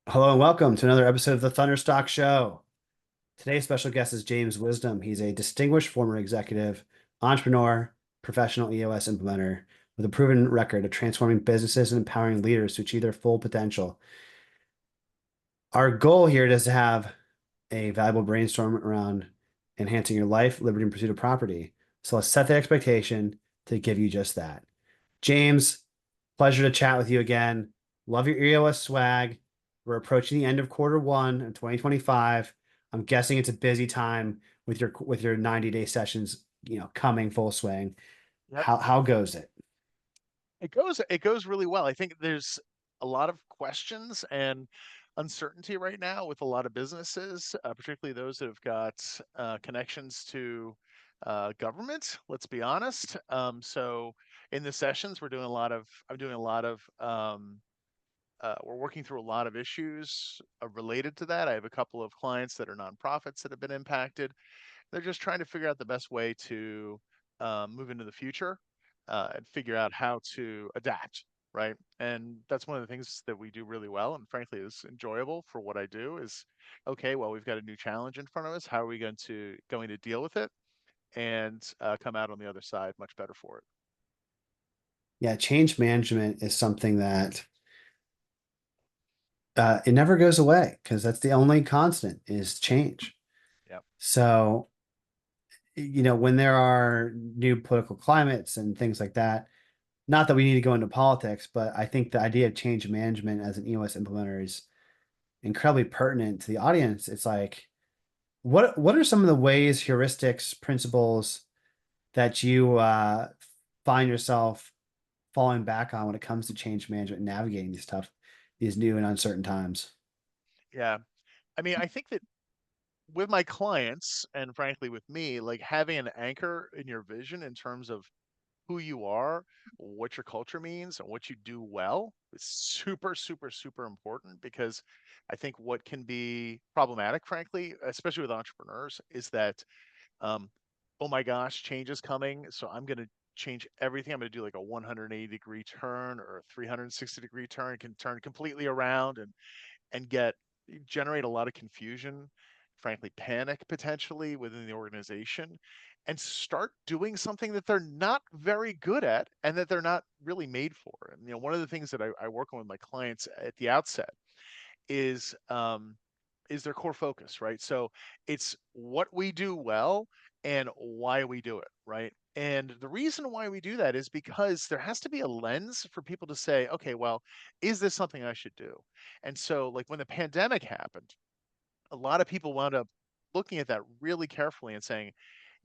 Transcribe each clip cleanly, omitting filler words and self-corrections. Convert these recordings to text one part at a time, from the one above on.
Hello and welcome to another episode of the Thunderstock Show. Today's special guest is James Wisdom. He's a distinguished former executive, entrepreneur, professional EOS implementer with a proven record of transforming businesses and empowering leaders to achieve their full potential. Our goal here is to have a valuable brainstorm around enhancing your life, liberty, and pursuit of property. So let's set the expectation to give you just that. James, pleasure to chat with you again. Love your EOS swag. We're approaching the end of quarter one of 2025. I'm guessing it's a busy time with your 90-day sessions, coming full swing. Yep. How goes it? It goes really well. I think there's a lot of questions and uncertainty right now with a lot of businesses, particularly those that have got connections to government. Let's be honest. So in the sessions, I'm doing a lot of, we're working through a lot of issues related to that. I have a couple of clients that are nonprofits that have been impacted. They're just trying to figure out the best way to move into the future and figure out how to adapt, right? And that's one of the things that we do really well, and frankly, is enjoyable for what I do. Is okay. Well, we've got a new challenge in front of us. How are we going to deal with it and come out on the other side much better for it? Yeah, change management is something that it never goes away because that's the only constant is change. Yeah. So, when there are new political climates and things like that, not that we need to go into politics, but I think the idea of change management as an EOS implementer is incredibly pertinent to the audience. It's like, what are some of the ways, heuristics, principles that you find yourself falling back on when it comes to change management and navigating these new and uncertain times? Yeah. I mean, I think that with my clients and frankly with me, like having an anchor in your vision in terms of who you are, what your culture means, and what you do well is super, super, super important because I think what can be problematic, frankly, especially with entrepreneurs, is that, um, oh my gosh, change is coming. So I'm going to change everything. I'm going to do like a 180-degree turn or a 360-degree turn, can turn completely around and generate a lot of confusion, frankly, panic potentially within the organization, and start doing something that they're not very good at and that they're not really made for. And one of the things that I work on with my clients at the outset is um, is their core focus, right? So it's what we do well and why we do it, right? And the reason why we do that is because there has to be a lens for people to say, okay, well, is this something I should do? And so, like when the pandemic happened, a lot of people wound up looking at that really carefully and saying,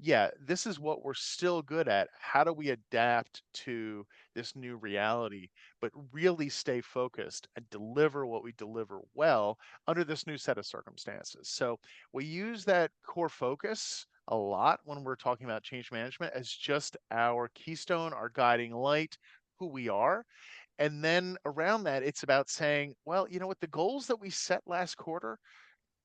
yeah, this is what we're still good at. How do we adapt to this new reality, but really stay focused and deliver what we deliver well under this new set of circumstances? So we use that core focus a lot when we're talking about change management as just our keystone, our guiding light, who we are. And then around that, it's about saying, well, you know what, the goals that we set last quarter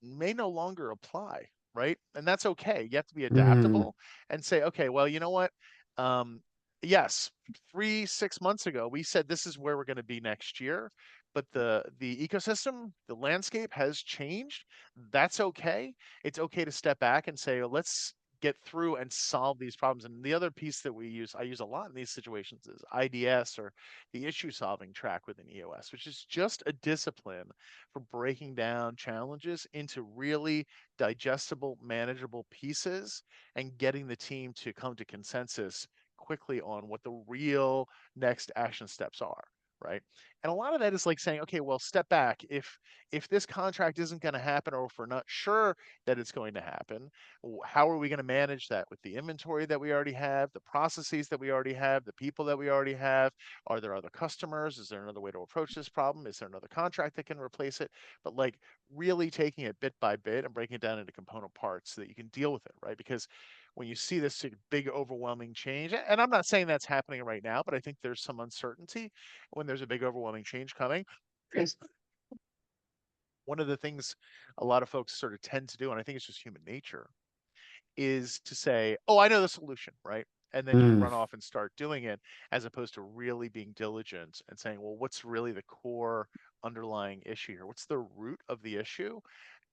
may no longer apply, right? And that's okay. You have to be Mm, adaptable and say, okay, well, you know what? Um, yes, 6 months ago, we said this is where we're going to be next year, but the ecosystem, the landscape has changed. That's okay. It's okay to step back and say, well, let's get through and solve these problems. And the other piece that I use a lot in these situations is IDS, or the issue solving track within EOS, which is just a discipline for breaking down challenges into really digestible, manageable pieces and getting the team to come to consensus quickly on what the real next action steps are. Right. And a lot of that is like saying, okay, well, step back. If this contract isn't going to happen, or if we're not sure that it's going to happen, how are we going to manage that with the inventory that we already have, the processes that we already have, the people that we already have? Are there other customers? Is there another way to approach this problem? Is there another contract that can replace it? But like really taking it bit by bit and breaking it down into component parts so that you can deal with it, right? Because when you see this big overwhelming change, and I'm not saying that's happening right now, but I think there's some uncertainty when there's a big overwhelming change coming. Yes. One of the things a lot of folks sort of tend to do, and I think it's just human nature, is to say, oh, I know the solution, right? and then you Mm. run off and start doing it, as opposed to really being diligent and saying, well, what's really the core underlying issue here? What's the root of the issue?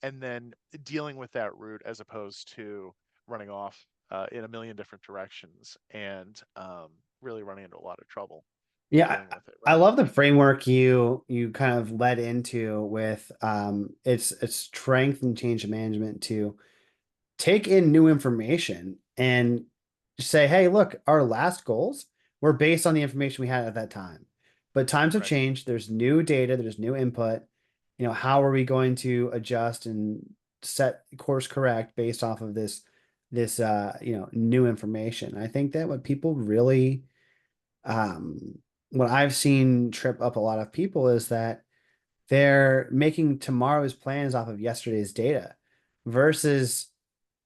And then dealing with that root, as opposed to running off in a million different directions and really running into a lot of trouble Yeah, dealing with it, I right? love the framework you kind of led into with its strength and change management to take in new information and say, hey, look, our last goals were based on the information we had at that time. But times have Right. changed. There's new data, there's new input. How are we going to adjust and set course correct based off of this new information? I think that what people really um what I've seen trip up a lot of people is that they're making tomorrow's plans off of yesterday's data versus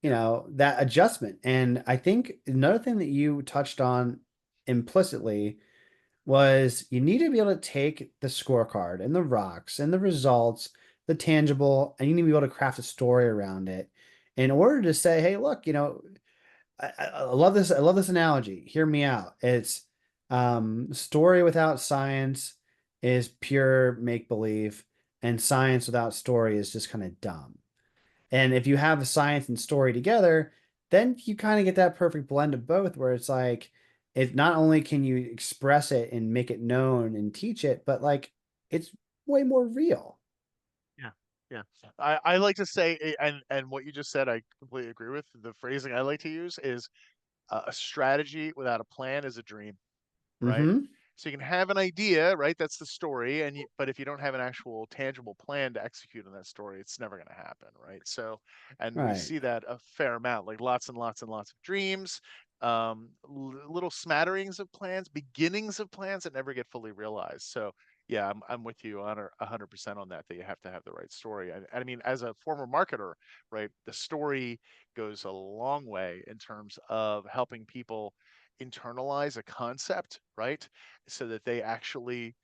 Yeah. that adjustment. And I think another thing that you touched on implicitly was you need to be able to take the scorecard and the rocks and the results, the tangible, and you need to be able to craft a story around it in order to say, hey, look, I love this. I love this analogy. Hear me out. It's story without science is pure make believe, and science without story is just kind of dumb. And if you have science and story together, then you kind of get that perfect blend of both where it's like it not only can you express it and make it known and teach it, but like it's way more real. Yeah. Yeah. I like to say, and what you just said, I completely agree with. The phrasing I like to use is a strategy without a plan is a dream. Right? Mm-hmm. So you can have an idea, right? That's the story, but if you don't have an actual tangible plan to execute on that story, it's never going to happen, right? So, and we Right. see that a fair amount, like lots and lots and lots of dreams, little smatterings of plans, beginnings of plans that never get fully realized. So, yeah, I'm with you on 100% on that. That you have to have the right story. I mean, as a former marketer, right, the story goes a long way in terms of helping people internalize a concept, right? So that they actually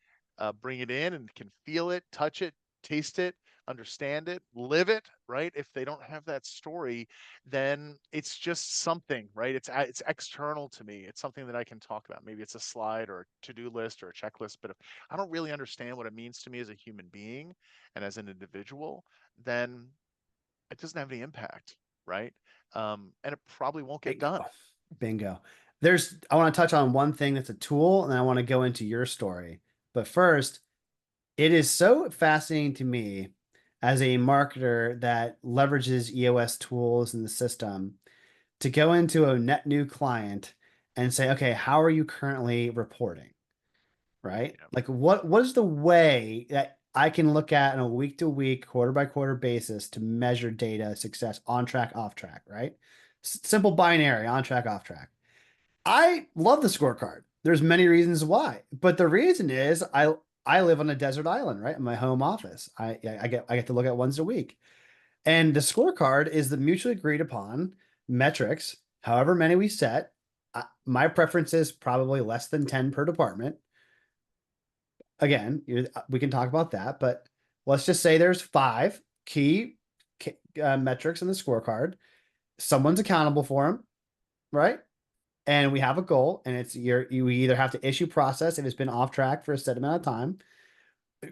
bring it in and can feel it, touch it, taste it, understand it, live it, right? If they don't have that story, then it's just something, right? It's external to me. It's something that I can talk about. Maybe it's a slide or a to-do list or a checklist, but if I don't really understand what it means to me as a human being and as an individual, then it doesn't have any impact, right? And it probably won't get Bingo. done. Bingo. I want to touch on one thing that's a tool, and I want to go into your story. But first, it is so fascinating to me as a marketer that leverages EOS tools in the system to go into a net new client and say, okay, how are you currently reporting? Right? Yeah. Like what is the way that I can look at on a week to week, quarter by quarter basis to measure data success on track, off track, right? Simple binary, on track, off track. I love the scorecard. There's many reasons why, but the reason is I live on a desert island, right? In my home office. I get to look at once a week. And the scorecard is the mutually agreed upon metrics, however many we set. My preference is probably less than 10 per department. Again, we can talk about that, but let's just say there's five key metrics in the scorecard. Someone's accountable for them, right? And we have a goal, and you either have to issue process if it's been off track for a set amount of time,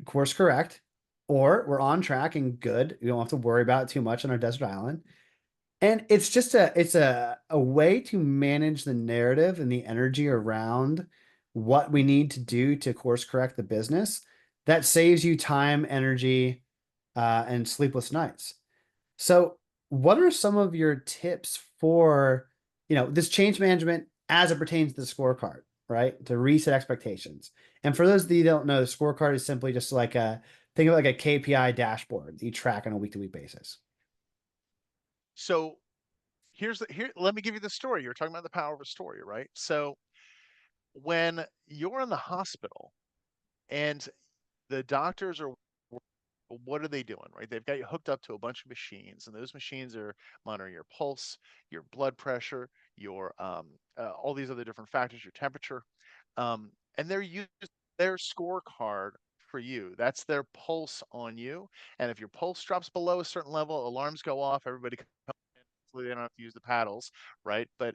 course correct, or we're on track and good. We don't have to worry about it too much on our desert island. And it's a way to manage the narrative and the energy around what we need to do to course correct the business that saves you time, energy, and sleepless nights. So, what are some of your tips for, this change management as it pertains to the scorecard, right? To reset expectations. And for those of you that don't know, the scorecard is simply just like think of it like a KPI dashboard that you track on a week to week basis. So here, let me give you the story. You're talking about the power of a story, right? So when you're in the hospital and the doctors are, what are they doing, right? They've got you hooked up to a bunch of machines, and those machines are monitoring your pulse, your blood pressure, your all these other different factors, your temperature, and they're using their scorecard for you. That's their pulse on you, and if your pulse drops below a certain level, alarms go off. Everybody hopefully they don't have to use the paddles, right? But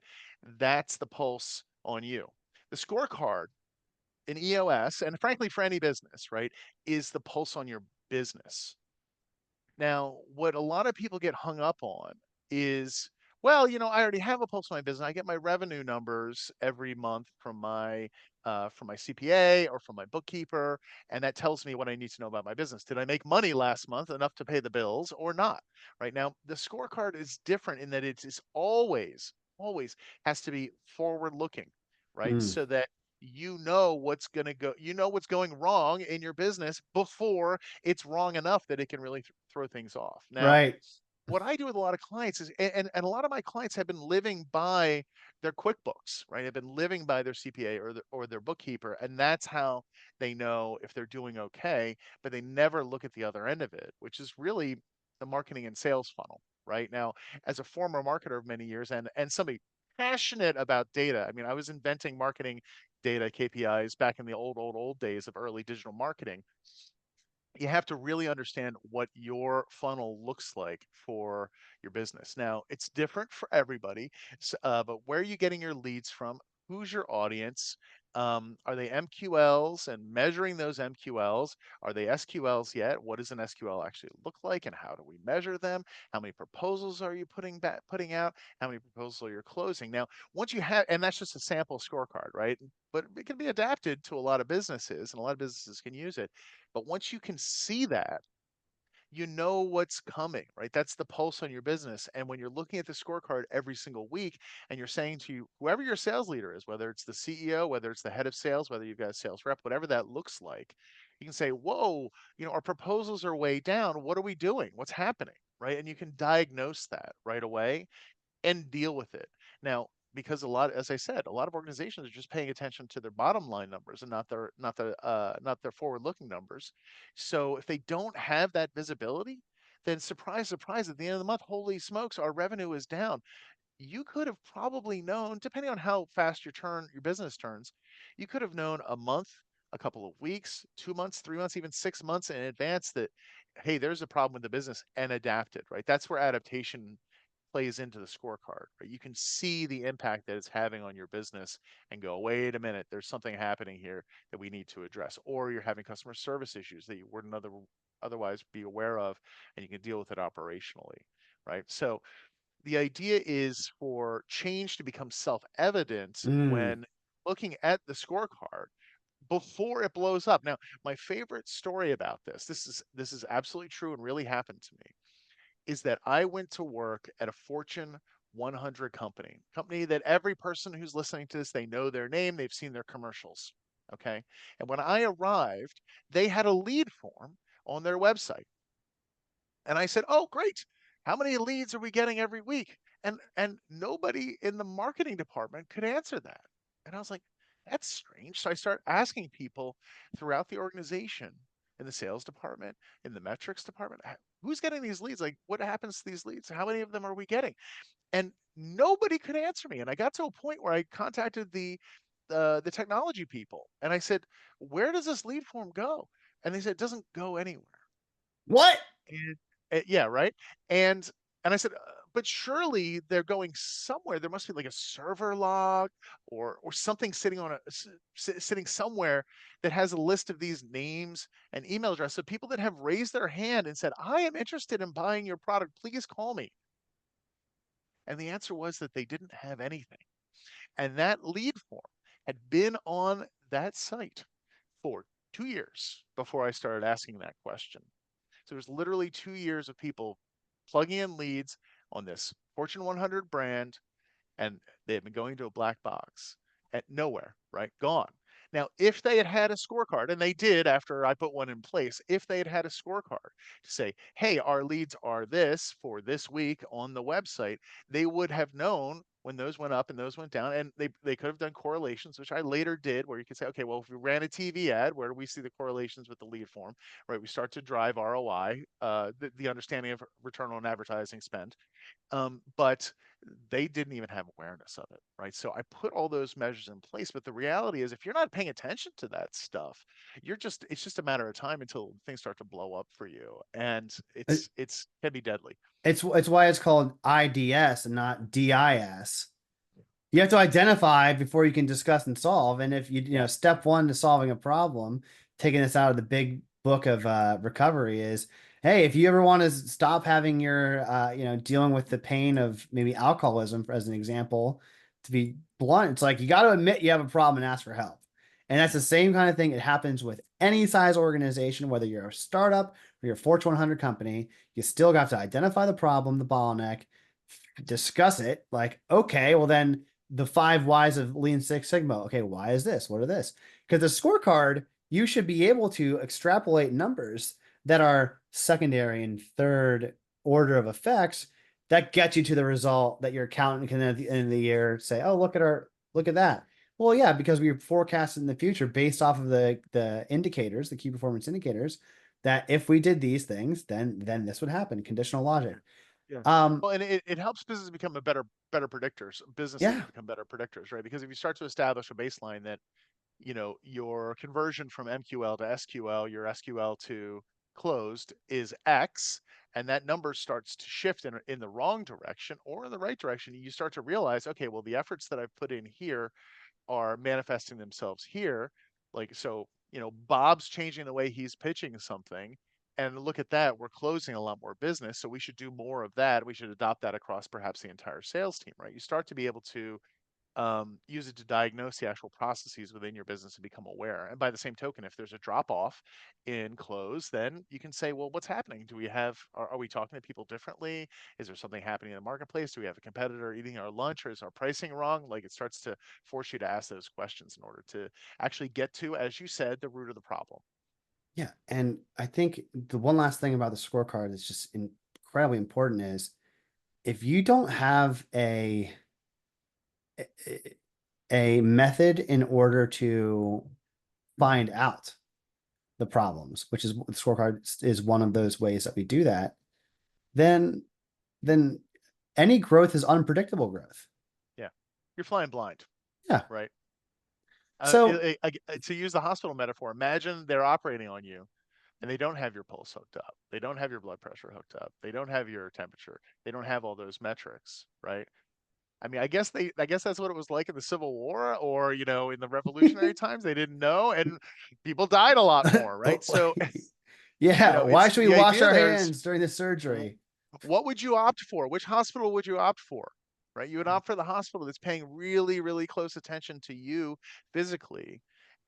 that's the pulse on you. The scorecard in EOS, and frankly for any business, right, is the pulse on your business. Now, what a lot of people get hung up on is, well, I already have a pulse on my business. I get my revenue numbers every month from my CPA or from my bookkeeper, and that tells me what I need to know about my business. Did I make money last month enough to pay the bills or not? Right now, the scorecard is different in that it's always has to be forward looking, right? Mm, So that what's going wrong in your business before it's wrong enough that it can really throw things off. Now, right. what I do with a lot of clients is, and a lot of my clients have been living by their QuickBooks, right? Have been living by their CPA or their bookkeeper, and that's how they know if they're doing okay. But they never look at the other end of it, which is really the marketing and sales funnel, right? Now, as a former marketer of many years and somebody passionate about data, I mean, I was inventing marketing data KPIs back in the old days of early digital marketing. You have to really understand what your funnel looks like for your business. Now, it's different for everybody, but where are you getting your leads from? Who's your audience? Are they MQLs and measuring those MQLs? Are they SQLs yet? What does an SQL actually look like, and how do we measure them? How many proposals are you putting out? How many proposals are you closing? Now, once you have, and that's just a sample scorecard, right? But it can be adapted to a lot of businesses, and a lot of businesses can use it. But once you can see that, you know what's coming, right? That's the pulse on your business. And when you're looking at the scorecard every single week and you're saying to whoever your sales leader is, whether it's the CEO, whether it's the head of sales, whether you've got a sales rep, whatever that looks like, you can say, whoa, our proposals are way down. What are we doing? What's happening? Right. And you can diagnose that right away and deal with it. Now, because as I said, a lot of organizations are just paying attention to their bottom line numbers and not their forward looking numbers. So if they don't have that visibility, then surprise, surprise, at the end of the month, holy smokes, our revenue is down. You could have probably known, depending on how fast your business turns, you could have known a month, a couple of weeks, 2 months, 3 months, even 6 months in advance that, hey, there's a problem with the business, and adapted, right? That's where adaptation plays into the scorecard, right? You can see the impact that it's having on your business and go, wait a minute, there's something happening here that we need to address. Or you're having customer service issues that you wouldn't otherwise be aware of, and you can deal with it operationally, right? So the idea is for change to become self-evident Mm, when looking at the scorecard before it blows up. Now, my favorite story about this is absolutely true and really happened to me, is that I went to work at a Fortune 100 company that every person who's listening to this, they know their name, they've seen their commercials. Okay. And when I arrived, they had a lead form on their website. And I said, "Oh, great. How many leads are we getting every week?" And nobody in the marketing department could answer that. And I was like, "That's strange." So I start asking people throughout the organization, in the sales department, in the metrics department, who's getting these leads? Like, what happens to these leads? How many of them are we getting? And nobody could answer me. And I got to a point where I contacted the technology people, and I said, "Where does this lead form go?" And they said, "It doesn't go anywhere." what? And yeah, right. And I said, but surely they're going somewhere. There must be like a server log or something sitting on sitting somewhere that has a list of these names and email addresses of people that have raised their hand and said, "I am interested in buying your product. Please call me." And the answer was that they didn't have anything. And that lead form had been on that site for 2 years before I started asking that question. So there's literally 2 years of people plugging in leads on this Fortune 100 brand, and they have been going to a black box at nowhere, right? Gone. Now, if they had had a scorecard, and they did after I put one in place, if they had had a scorecard to say, hey, our leads are this for this week on the website, they would have known when those went up and those went down, and they could have done correlations, which I later did, where you could say, okay, well, if we ran a TV ad, where do we see the correlations with the lead form, right? We start to drive ROI, the understanding of return on advertising spend. But they didn't even have awareness of it, right? So I put all those measures in place, but the reality is if you're not paying attention to that stuff, it's just a matter of time until things start to blow up for you. And it's can be deadly. It's why it's called IDS and not DIS. You have to identify before you can discuss and solve. And if Yeah. step one to solving a problem, taking this out of the big book of recovery is, hey, if you ever want to stop having your, dealing with the pain of maybe alcoholism, as an example, to be blunt, it's like you got to admit you have a problem and ask for help. And that's the same kind of thing. It happens with any size organization, whether you're a startup or you're a Fortune 100 company, you still got to identify the problem, the bottleneck, discuss it. Like, okay, well then the five whys of Lean Six Sigma. Okay, why is this? What are this? Because the scorecard, you should be able to extrapolate numbers that are secondary and third order of effects that get you to the result that your accountant can at the end of the year say, "Oh, look at that." Well, yeah, because we forecasted in the future based off of the indicators, the key performance indicators, that if we did these things, then this would happen. Conditional logic. Yeah. Um, Well, and it helps businesses become better predictors, businesses yeah, become better predictors, right? Because if you start to establish a baseline that, your conversion from MQL to SQL, your SQL to closed is X, and that number starts to shift in the wrong direction or in the right direction, you start to realize, okay, well, the efforts that I've put in here are manifesting themselves here. Like, so, Bob's changing the way he's pitching something. And look at that, we're closing a lot more business. So we should do more of that. We should adopt that across perhaps the entire sales team, right? You start to be able to use it to diagnose the actual processes within your business and become aware. And by the same token, if there's a drop off in close, then you can say, well, what's happening? Are we talking to people differently? Is there something happening in the marketplace? Do we have a competitor eating our lunch, or is our pricing wrong? Like, it starts to force you to ask those questions in order to actually get to, as you said, the root of the problem. yeah. And I think the one last thing about the scorecard that's just incredibly important is if you don't have a method in order to find out the problems, which is the scorecard is one of those ways that we do that, then then any growth is unpredictable growth. Yeah. You're flying blind, Yeah. right? So To use the hospital metaphor, imagine they're operating on you and they don't have your pulse hooked up. They don't have your blood pressure hooked up. They don't have your temperature. They don't have all those metrics, right? I mean, I guess that's what it was like in the Civil War or, in the revolutionary times. They didn't know and people died a lot more, right? So, yeah, why it's should we the wash idea our there is hands during the surgery? what would you opt for? Which hospital would you opt for? Right? You would opt for the hospital that's paying really, really close attention to you physically,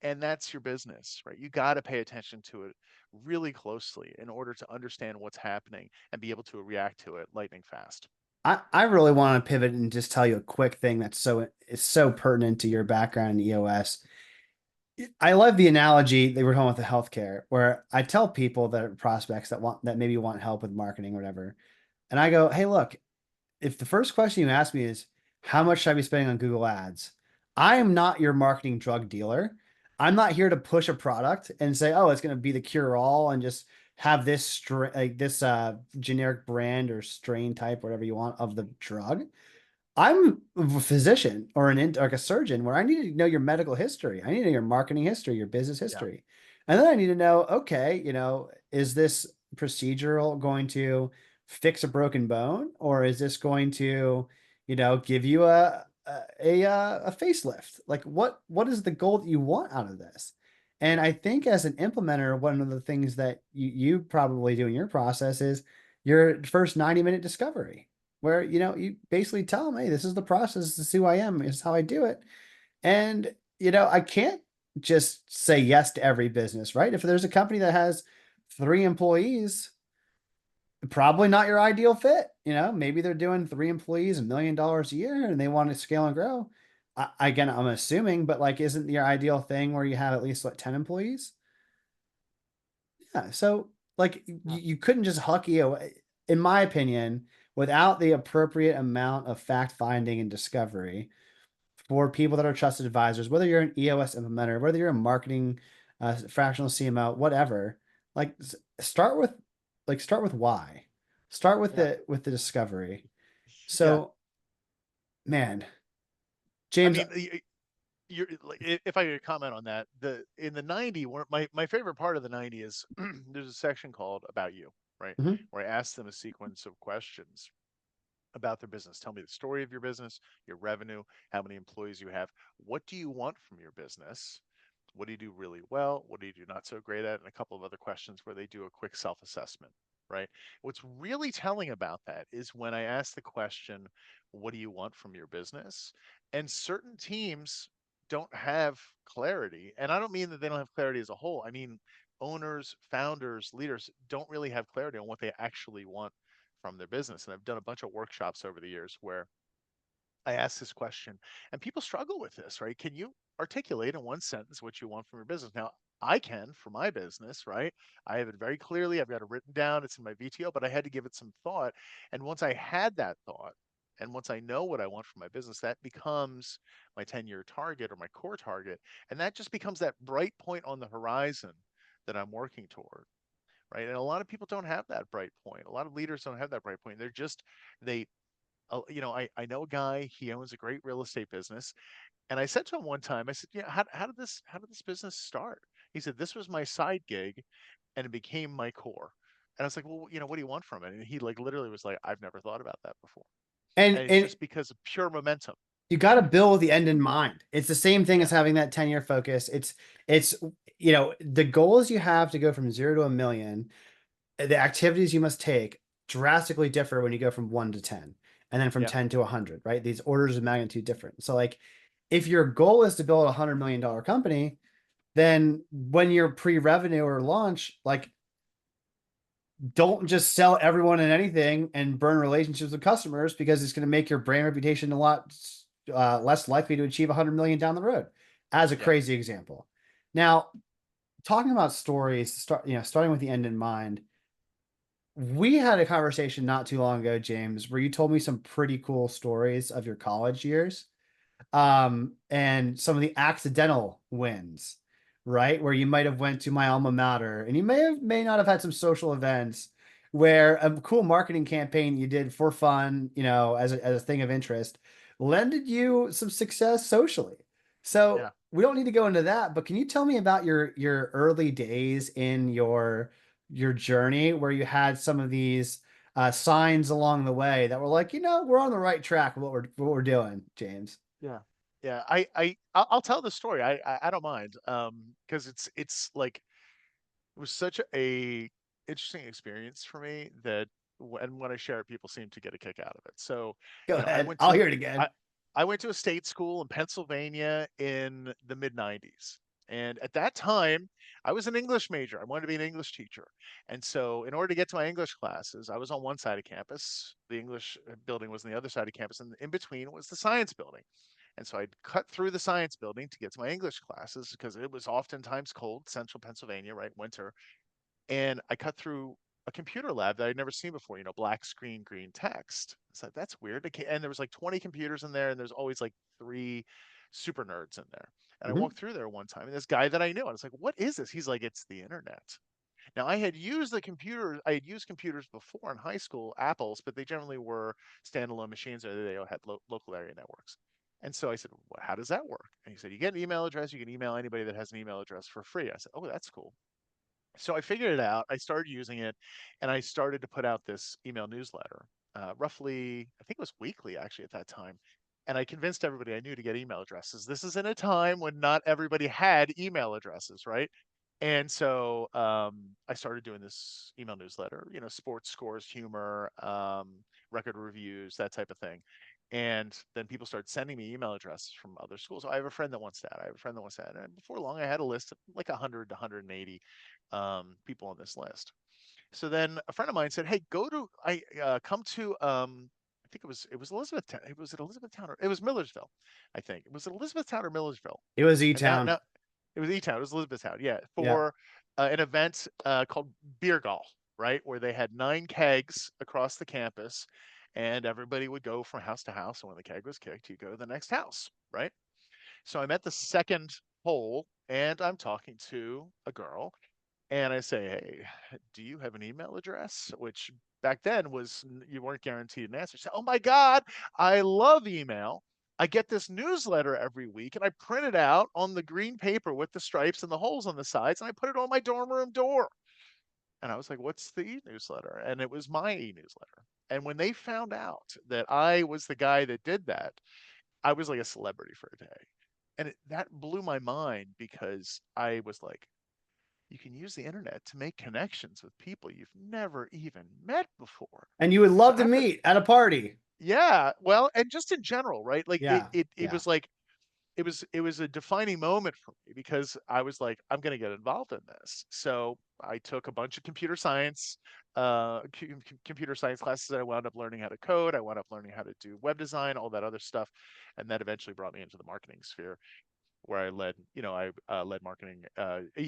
and that's your business, right? You got to pay attention to it really closely in order to understand what's happening and be able to react to it lightning fast. I really want to pivot and just tell you a quick thing that's so pertinent to your background in EOS. I love the analogy they were talking with the healthcare, where I tell people that are prospects that maybe want help with marketing or whatever. And I go, hey, look, if the first question you ask me is how much should I be spending on Google Ads, I am not your marketing drug dealer. I'm not here to push a product and say, oh, it's going to be the cure all and just have this generic brand or strain type, whatever you want of the drug. I'm a physician or like a surgeon where I need to know your medical history. I need to know your marketing history, your business Yeah. history. And then I need to know, okay, is this procedural going to fix a broken bone or is this going to, give you a facelift? Like what is the goal that you want out of this? And Yeah. I think as an implementer, one of the things that you probably do in your process is your first 90-minute discovery where you basically tell them, hey, this is the process, this is who I am, this is how I do it. And I can't just say yes to every business, right? If there's a company that has 3 employees, probably not your ideal fit. Maybe they're doing 3 employees $1 million a year and they want to scale and grow. Again, I'm assuming, but like, isn't your ideal thing where you have at least 10 employees? Yeah. So like Yeah. you couldn't just huck in my opinion, without the appropriate amount of fact finding and discovery for people that are trusted advisors, whether you're an EOS implementer, whether you're a marketing fractional CMO, whatever, like start with start with why. Start with Yeah. the discovery. Yeah. So Man, I James. mean, you're like, if I could comment on that, the in the 90 my favorite part of the 90 is there's a section called about you, right? Mhm. Where I ask them a sequence of questions about their business. Tell me the story of your business, your revenue, how many employees you have. What do you want from your business? What do you do really well? What do you do not so great at? And a couple of other questions where they do a quick self assessment, right? What's really telling about that is when I ask the question, what do you want from your business? And certain teams don't have clarity. And I don't mean that they don't have clarity as a whole. I mean, owners, founders, leaders don't really have clarity on what they actually want from their business. And I've done a bunch of workshops over the years where I ask this question, and people struggle with this, right? Can you articulate in one sentence what you want from your business? Now, I can for my business, right? I have it very clearly. I've got it written down. It's in my VTO, but I had to give it some thought. And once I had that thought, and once I know what I want from my business, that becomes my 10-year target or my core target. And that just becomes that bright point on the horizon that I'm working toward, right? And a lot of people don't have that bright point. A lot of leaders don't have that bright point. They're just, they I know a guy, he owns a great real estate business. And I said to him one time, I said, yeah, how did this business start? He said, this was my side gig and it became my core. And I was like, well, what do you want from it? And he like literally was like, I've never thought about that before. And And it's and just because of pure momentum. you got to build the end in mind. It's the same thing as Yeah. having that 10-year focus. It's the goals you have to go from 0 to 1 million, the activities you must take drastically differ when you go from 1 to 10 and then from Yeah. 10 to 100, right? These orders of magnitude different. So like if your goal is to build $100 million company, then when you're pre-revenue or launch, like don't just sell everyone and anything and burn relationships with customers because it's going to make your brand reputation a lot less likely to achieve 100 million down the road, as a Yeah. crazy example. Now, talking about stories, starting with the end in mind, we had a conversation not too long ago, James, where you told me some pretty cool stories of your college years, and some of the accidental wins, right? Where you might have went to my alma mater and you may not have had some social events where a cool marketing campaign you did for fun, as a thing of interest, lended you some success socially. So Yeah. we don't need to go into that, but can you tell me about your early days in your journey where you had some of these signs along the way that were like, we're on the right track with what we're doing, James? Yeah. Yeah. I'll tell the story. I don't mind. Because it's like it was such a interesting experience for me that and when I share it, people seem to get a kick out of it. So, Go I ahead. went I'll to hear it I again. I went to a state school in Pennsylvania in the mid 90s. And at that time, I was an English major. I wanted to be an English teacher. And so, in order to get to my English classes, I was on one side of campus. The English building was on the other side of campus, and in between was the science building. And so I'd cut through the science building to get to my English classes because it was oftentimes cold, central Pennsylvania, right? Winter. And I cut through a computer lab that I'd never seen before, black screen, green text. It's like, that's weird. And there was like 20 computers in there, and there's always like three super nerds in there. And I Mhm. walked through there one time, and this guy that I knew, I was like, what is this? He's like, it's the internet. Now I had used computers before in high school, Apples, but they generally were standalone machines or they all had local area networks. And so I said, well, how does that work? And he said, you get an email address, you can email anybody that has an email address for free. I said, oh, that's cool. So I figured it out. I started using it, and I started to put out this email newsletter, roughly, I think it was weekly actually at that time. And I convinced everybody I knew to get email addresses. This is in a time when not everybody had email addresses, right? And so I started doing this email newsletter, sports scores, humor, record reviews, that type of thing. And then people started sending me email addresses from other schools. So I have a friend that wants that. I have a friend that wants that. And before long, I had a list of like 100 to 180 people on this list. So then a friend of mine said, "Hey, I come to I think it was Elizabethtown. It was at Elizabethtown or it was Millersville, I think. It was at Elizabethtown or Millersville. It was And now E-Town. now it was E-Town. It was Elizabethtown. Yeah, Yeah. for an event called Beer Golf, right, where they had 9 kegs across the campus, and everybody would go from house to house. And when the keg was kicked, you go to the next house, right? So I'm at the second hole, and I'm talking to a girl, and I say, "Hey, do you have an email address?" Which back then was you weren't guaranteed an answer. She said, "Oh my God, I love email. I get this newsletter every week, and I print it out on the green paper with the stripes and the holes on the sides, and I put it on my dorm room door." And I was like, "What's the e-newsletter?" And it was my e-newsletter. And when they found out that I was the guy that did that, I was like a celebrity for a day. And that blew my mind because I was like, you can use the internet to make connections with people you've never even met before. And you would So love to after, meet at a party. yeah, well, and just in general, right? Like Yeah. it Yeah. was like it was a defining moment for me because I was like, I'm going to get involved in this. So I took a bunch of computer science classes. I wound up learning how to code. I wound up learning how to do web design, all that other stuff, and that eventually brought me into the marketing sphere, where I led marketing,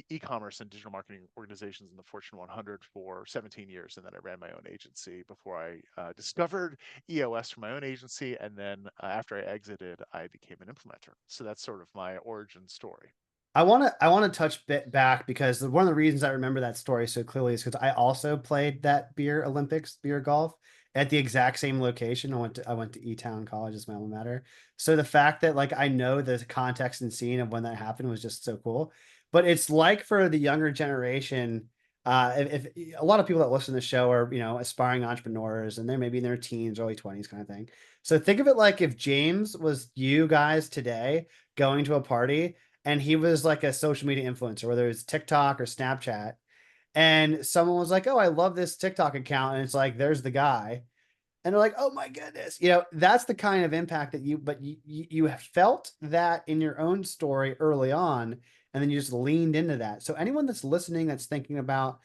e-commerce and digital marketing organizations in the Fortune 100 for 17 years, and then I ran my own agency before I discovered EOS for my own agency, and then after I exited, I became an implementer. So that's sort of my origin story. I want to touch bit back because one of the reasons I remember that story so clearly is because I also played that beer Olympics, beer golf at the exact same location. I went to E-Town College as my alma mater. So the fact that like I know the context and scene of when that happened was just so cool. But it's like for the younger generation, if a lot of people that listen to the show are, aspiring entrepreneurs and they're maybe in their teens, early 20s kind of thing. So think of it like if James was you guys today going to a party and he was like a social media influencer, whether it's TikTok or Snapchat, and someone was like, "Oh, I love this TikTok account," and it's like, "There's the guy," and they're like, "Oh my goodness," that's the kind of impact that you have felt that in your own story early on, and then you just leaned into that. So anyone that's listening that's thinking about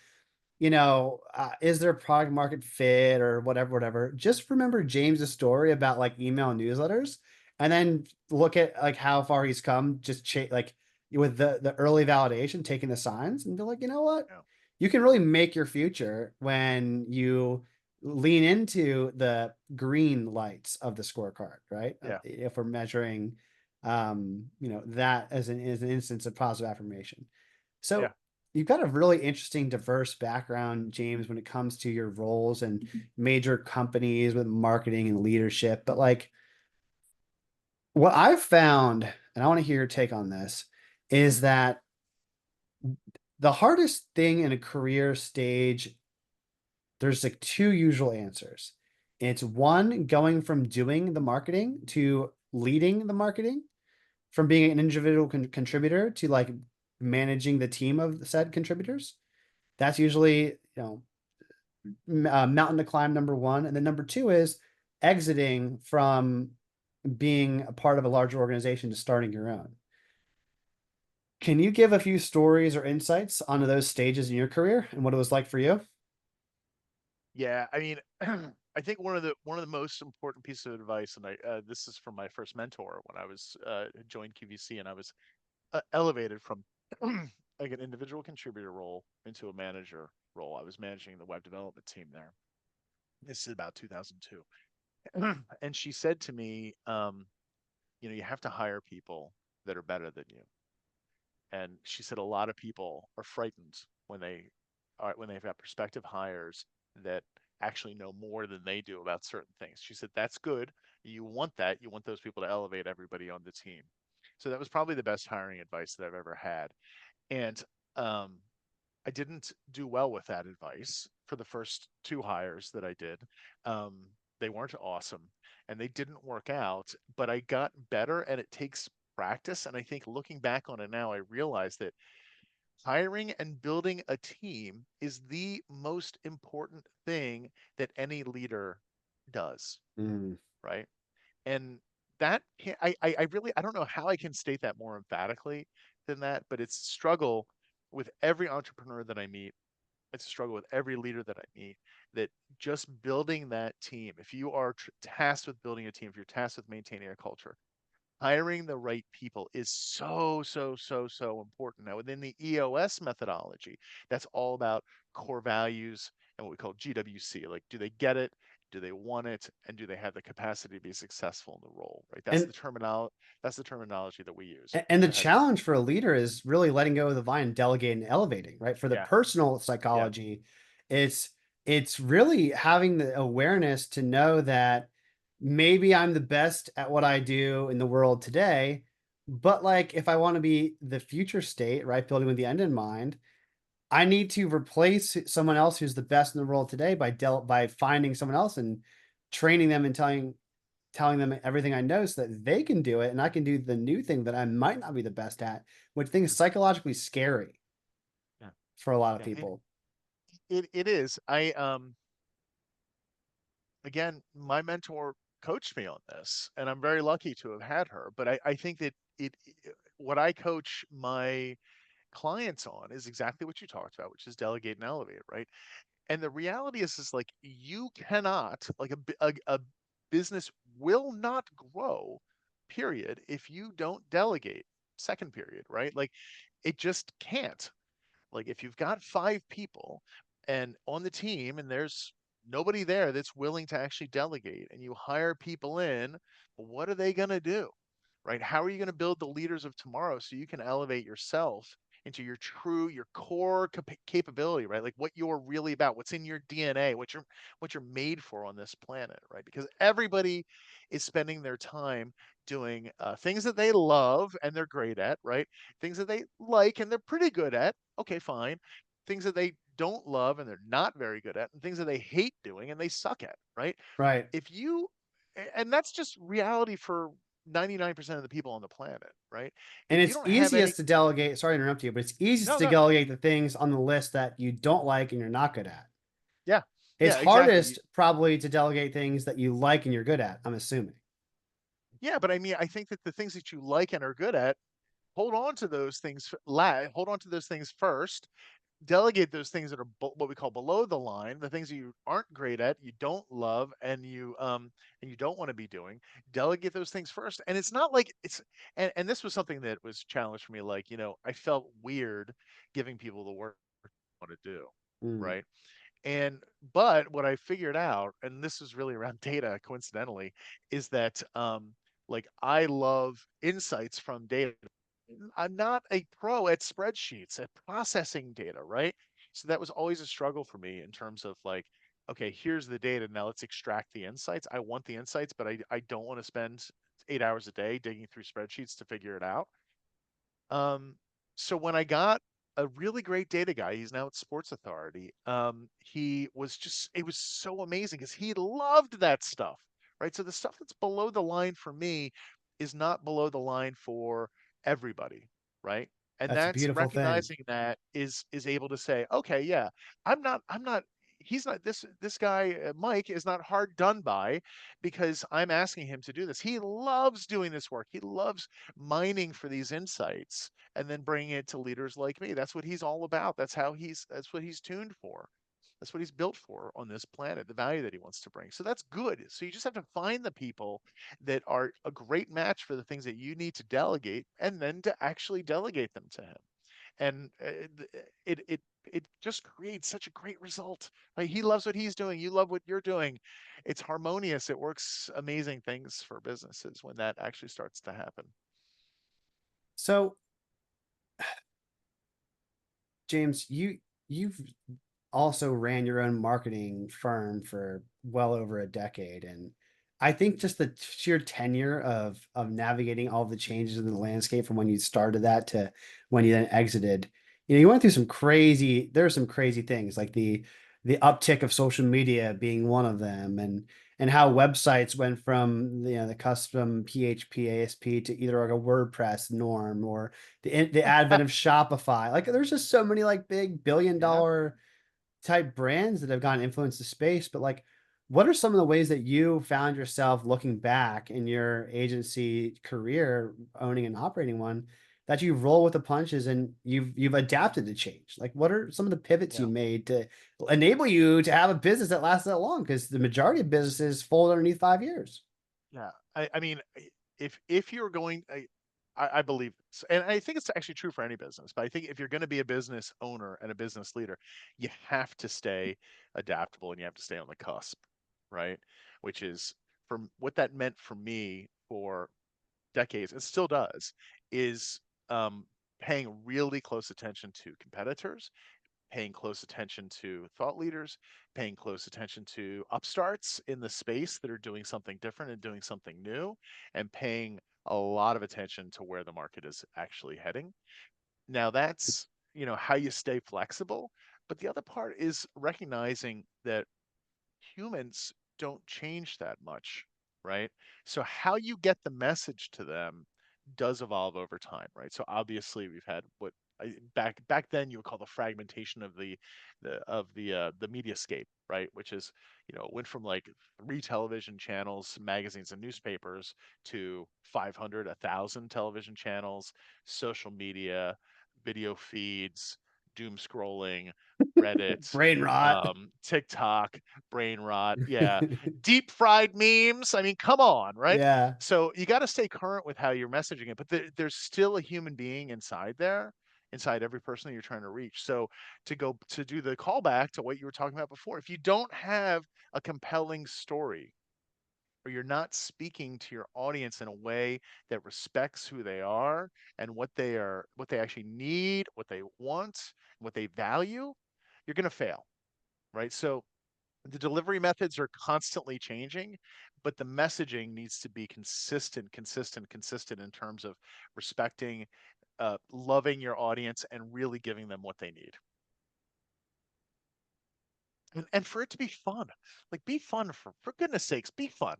is there product market fit or whatever. Just remember James's story about like email newsletters, and then look at like how far he's come. Just like with the early validation, taking the signs, and be like, you know what, Yeah, you can really make your future when you lean into the green lights of the scorecard, right? yeah, If we're measuring, that as an instance of positive affirmation. yeah, So you've got a really interesting, diverse background, James, when it comes to your roles and major companies with marketing and leadership. But like what I've found, and I want to hear your take on this, is that the hardest thing in a career stage, there's like two usual answers. It's one, going from doing the marketing to leading the marketing, from being an individual contributor to like managing the team of said contributors. That's usually, mountain to climb, number one. And then number two is exiting from being a part of a larger organization to starting your own. Can you give a few stories or insights onto those stages in your career and what it was like for you? yeah. I mean, I think one of the most important pieces of advice, and this is from my first mentor when I was joined QVC, and I was elevated from like an individual contributor role into a manager role. I was managing the web development team there. This is about 2002. And she said to me, you have to hire people that are better than you. And she said a lot of people are frightened when they've got prospective hires that actually know more than they do about certain things. She said that's good. You want that. You want those people to elevate everybody on the team. So that was probably the best hiring advice that I've ever had. And um, I didn't do well with that advice for the first two hires that I did. Um, they weren't awesome and they didn't work out, but I got better, and it takes practice. And I think looking back on it now, I realize that hiring and building a team is the most important thing that any leader does, Mm, right? And that can I really I don't know how I can state that more emphatically than that, but it's a struggle with every entrepreneur that I meet. It's a struggle with every leader that I meet, that just building that team, if you are tasked with building a team, if you're tasked with maintaining a culture, hiring the right people is so, so, so, so important. Now, within the EOS methodology, that's all about core values and what we call GWC. Like, do they get it? Do they want it? And do they have the capacity to be successful in the role, right? And That's the terminology that we use. and the Go ahead. challenge for a leader is really letting go of the vine, delegating, and elevating, right? For the Yeah. personal Yeah. psychology, it's it's really having the awareness to know that maybe I'm the best at what I do in the world today, but like if I want to be the future state, right, building with the end in mind, I need to replace someone else who's the best in the world today by finding someone else and training them and telling them everything I know so that they can do it and I can do the new thing that I might not be the best at, which I think is Mhm. psychologically scary Yeah. for a lot of Yeah. And people. it is. Again, my mentor coached me on this, and I'm very lucky to have had her. But I think that what I coach my clients on is exactly what you talked about, which is delegate and elevate, right? And the reality is like you cannot, like a business will not grow, period, if you don't delegate. Second period, right? Like it just can't. Like if you've got 5 people and on the team and there's nobody there that's willing to actually delegate and you hire people in, well, what are they going to do? Right? How are you going to build the leaders of tomorrow so you can elevate yourself into your core capability, right? Like what you're really about, what's in your DNA, what you're made for on this planet, right? Because everybody is spending their time doing things that they love and they're great at, right? Things that they like and they're pretty good at. Okay, fine. Things that they don't love and they're not very good at, and things that they hate doing and they suck at, right? Right. If you, and that's just reality for 99% of the people on the planet, right? And If you it's don't have any, easiest to delegate. Sorry to interrupt you, but it's easiest no, to no, delegate the things on the list that you don't like and you're not good at. yeah, It's yeah, exactly. hardest probably to delegate things that you like and you're good at, I'm assuming. Yeah, but I mean, I think that the things that you like and are good at, hold on to those things, hold on to those things first, delegate those things that are what we call below the line, the things that you aren't great at, you don't love, and you don't want to be doing. Delegate those things first. And it's not like and this was something that was challenged for me. Like I felt weird giving people the work I want to do, Mm, right? And but what I figured out, and this is really around data, coincidentally, is that like I love insights from data. I'm not a pro at spreadsheets, at processing data, right? So that was always a struggle for me in terms of like, okay, here's the data. Now let's extract the insights. I want the insights, but I don't want to spend 8 hours a day digging through spreadsheets to figure it out. Um, so when I got a really great data guy, he's now at Sports Authority. He was just, it was so amazing because he loved that stuff, right? So the stuff that's below the line for me is not below the line for everybody, right? And that's a that's beautiful thing. recognizing that is able to say, okay, yeah, I'm not, he's not this guy, Mike is not hard done by because I'm asking him to do this. He loves doing this work. He loves mining for these insights and then bringing it to leaders like me. That's what he's all about. That's what he's tuned for. That's what he's built for on this planet, the value that he wants to bring. So that's good. So you just have to find the people that are a great match for the things that you need to delegate and then to actually delegate them to him. And it just creates such a great result. Like he loves what he's doing, you love what you're doing. It's harmonious. It works amazing things for businesses when that actually starts to happen. So, James, you've also ran your own marketing firm for well over a decade, and I think just the sheer tenure of navigating all the changes in the landscape from when you started that to when you then exited, you went through some crazy. There are some crazy things like the uptick of social media being one of them, and how websites went from the custom PHP ASP to either like a WordPress norm or the advent of Shopify. Like there's just so many like big billion Yeah. dollar type brands that have gotten influence the space, but like what are some of the ways that you found yourself looking back in your agency career, owning and operating one, that you roll with the punches and you've adapted to change? Like what are some of the pivots you Yeah. made to enable you to have a business that lasts that long? Because the majority of businesses fold underneath 5 years. Yeah. I mean, if you're going, I believe this, and I think it's actually true for any business. But I think if you're going to be a business owner and a business leader, you have to stay adaptable and you have to stay on the cusp, right? Which is from what that meant for me for decades, it still does, is um, paying really close attention to competitors, paying close attention to thought leaders, paying close attention to upstarts in the space that are doing something different and doing something new, and paying a lot of attention to where the market is actually heading. Now that's, how you stay flexible, but the other part is recognizing that humans don't change that much, right? So how you get the message to them does evolve over time, right? So obviously we've had what back then you would call the fragmentation of the mediascape, right? Which is, it went from like 3 television channels, magazines, and newspapers to 500, 1,000 television channels, social media, video feeds, doom scrolling, Reddit, Brain rot. TikTok, brain rot. Yeah. Deep fried memes. I mean, come on, right? Yeah. So you got to stay current with how you're messaging it, but there's still a human being inside there, inside every person that you're trying to reach. So to do the callback to what you were talking about before, if you don't have a compelling story, or you're not speaking to your audience in a way that respects who they are and what they actually need, what they want, what they value, you're going to fail, right? So the delivery methods are constantly changing, but the messaging needs to be consistent in terms of respecting, loving your audience, and really giving them what they need. And for it to be fun, like be fun for goodness sakes, be fun.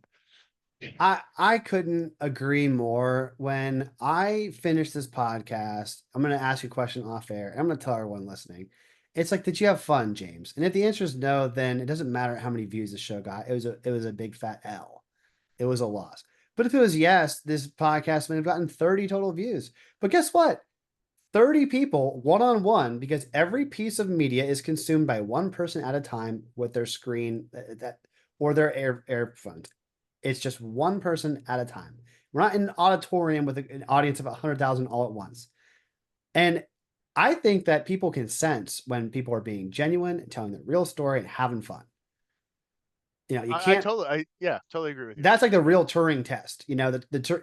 I couldn't agree more. When I finish this podcast, I'm going to ask you a question off air, and I'm going to tell everyone listening. It's like, did you have fun, James? And if the answer is no, then it doesn't matter how many views the show got. It was a big fat L. It was a loss. But if it was yes, this podcast would have gotten 30 total views. But guess what? 30 people one on one, because every piece of media is consumed by one person at a time with their screen that or their earphones. It's just one person at a time. We're not in an auditorium with an audience of 100,000 all at once. And I think that people can sense when people are being genuine, telling their real story, and having fun. You I can't. totally, yeah, totally agree with you. That's like the real Turing test.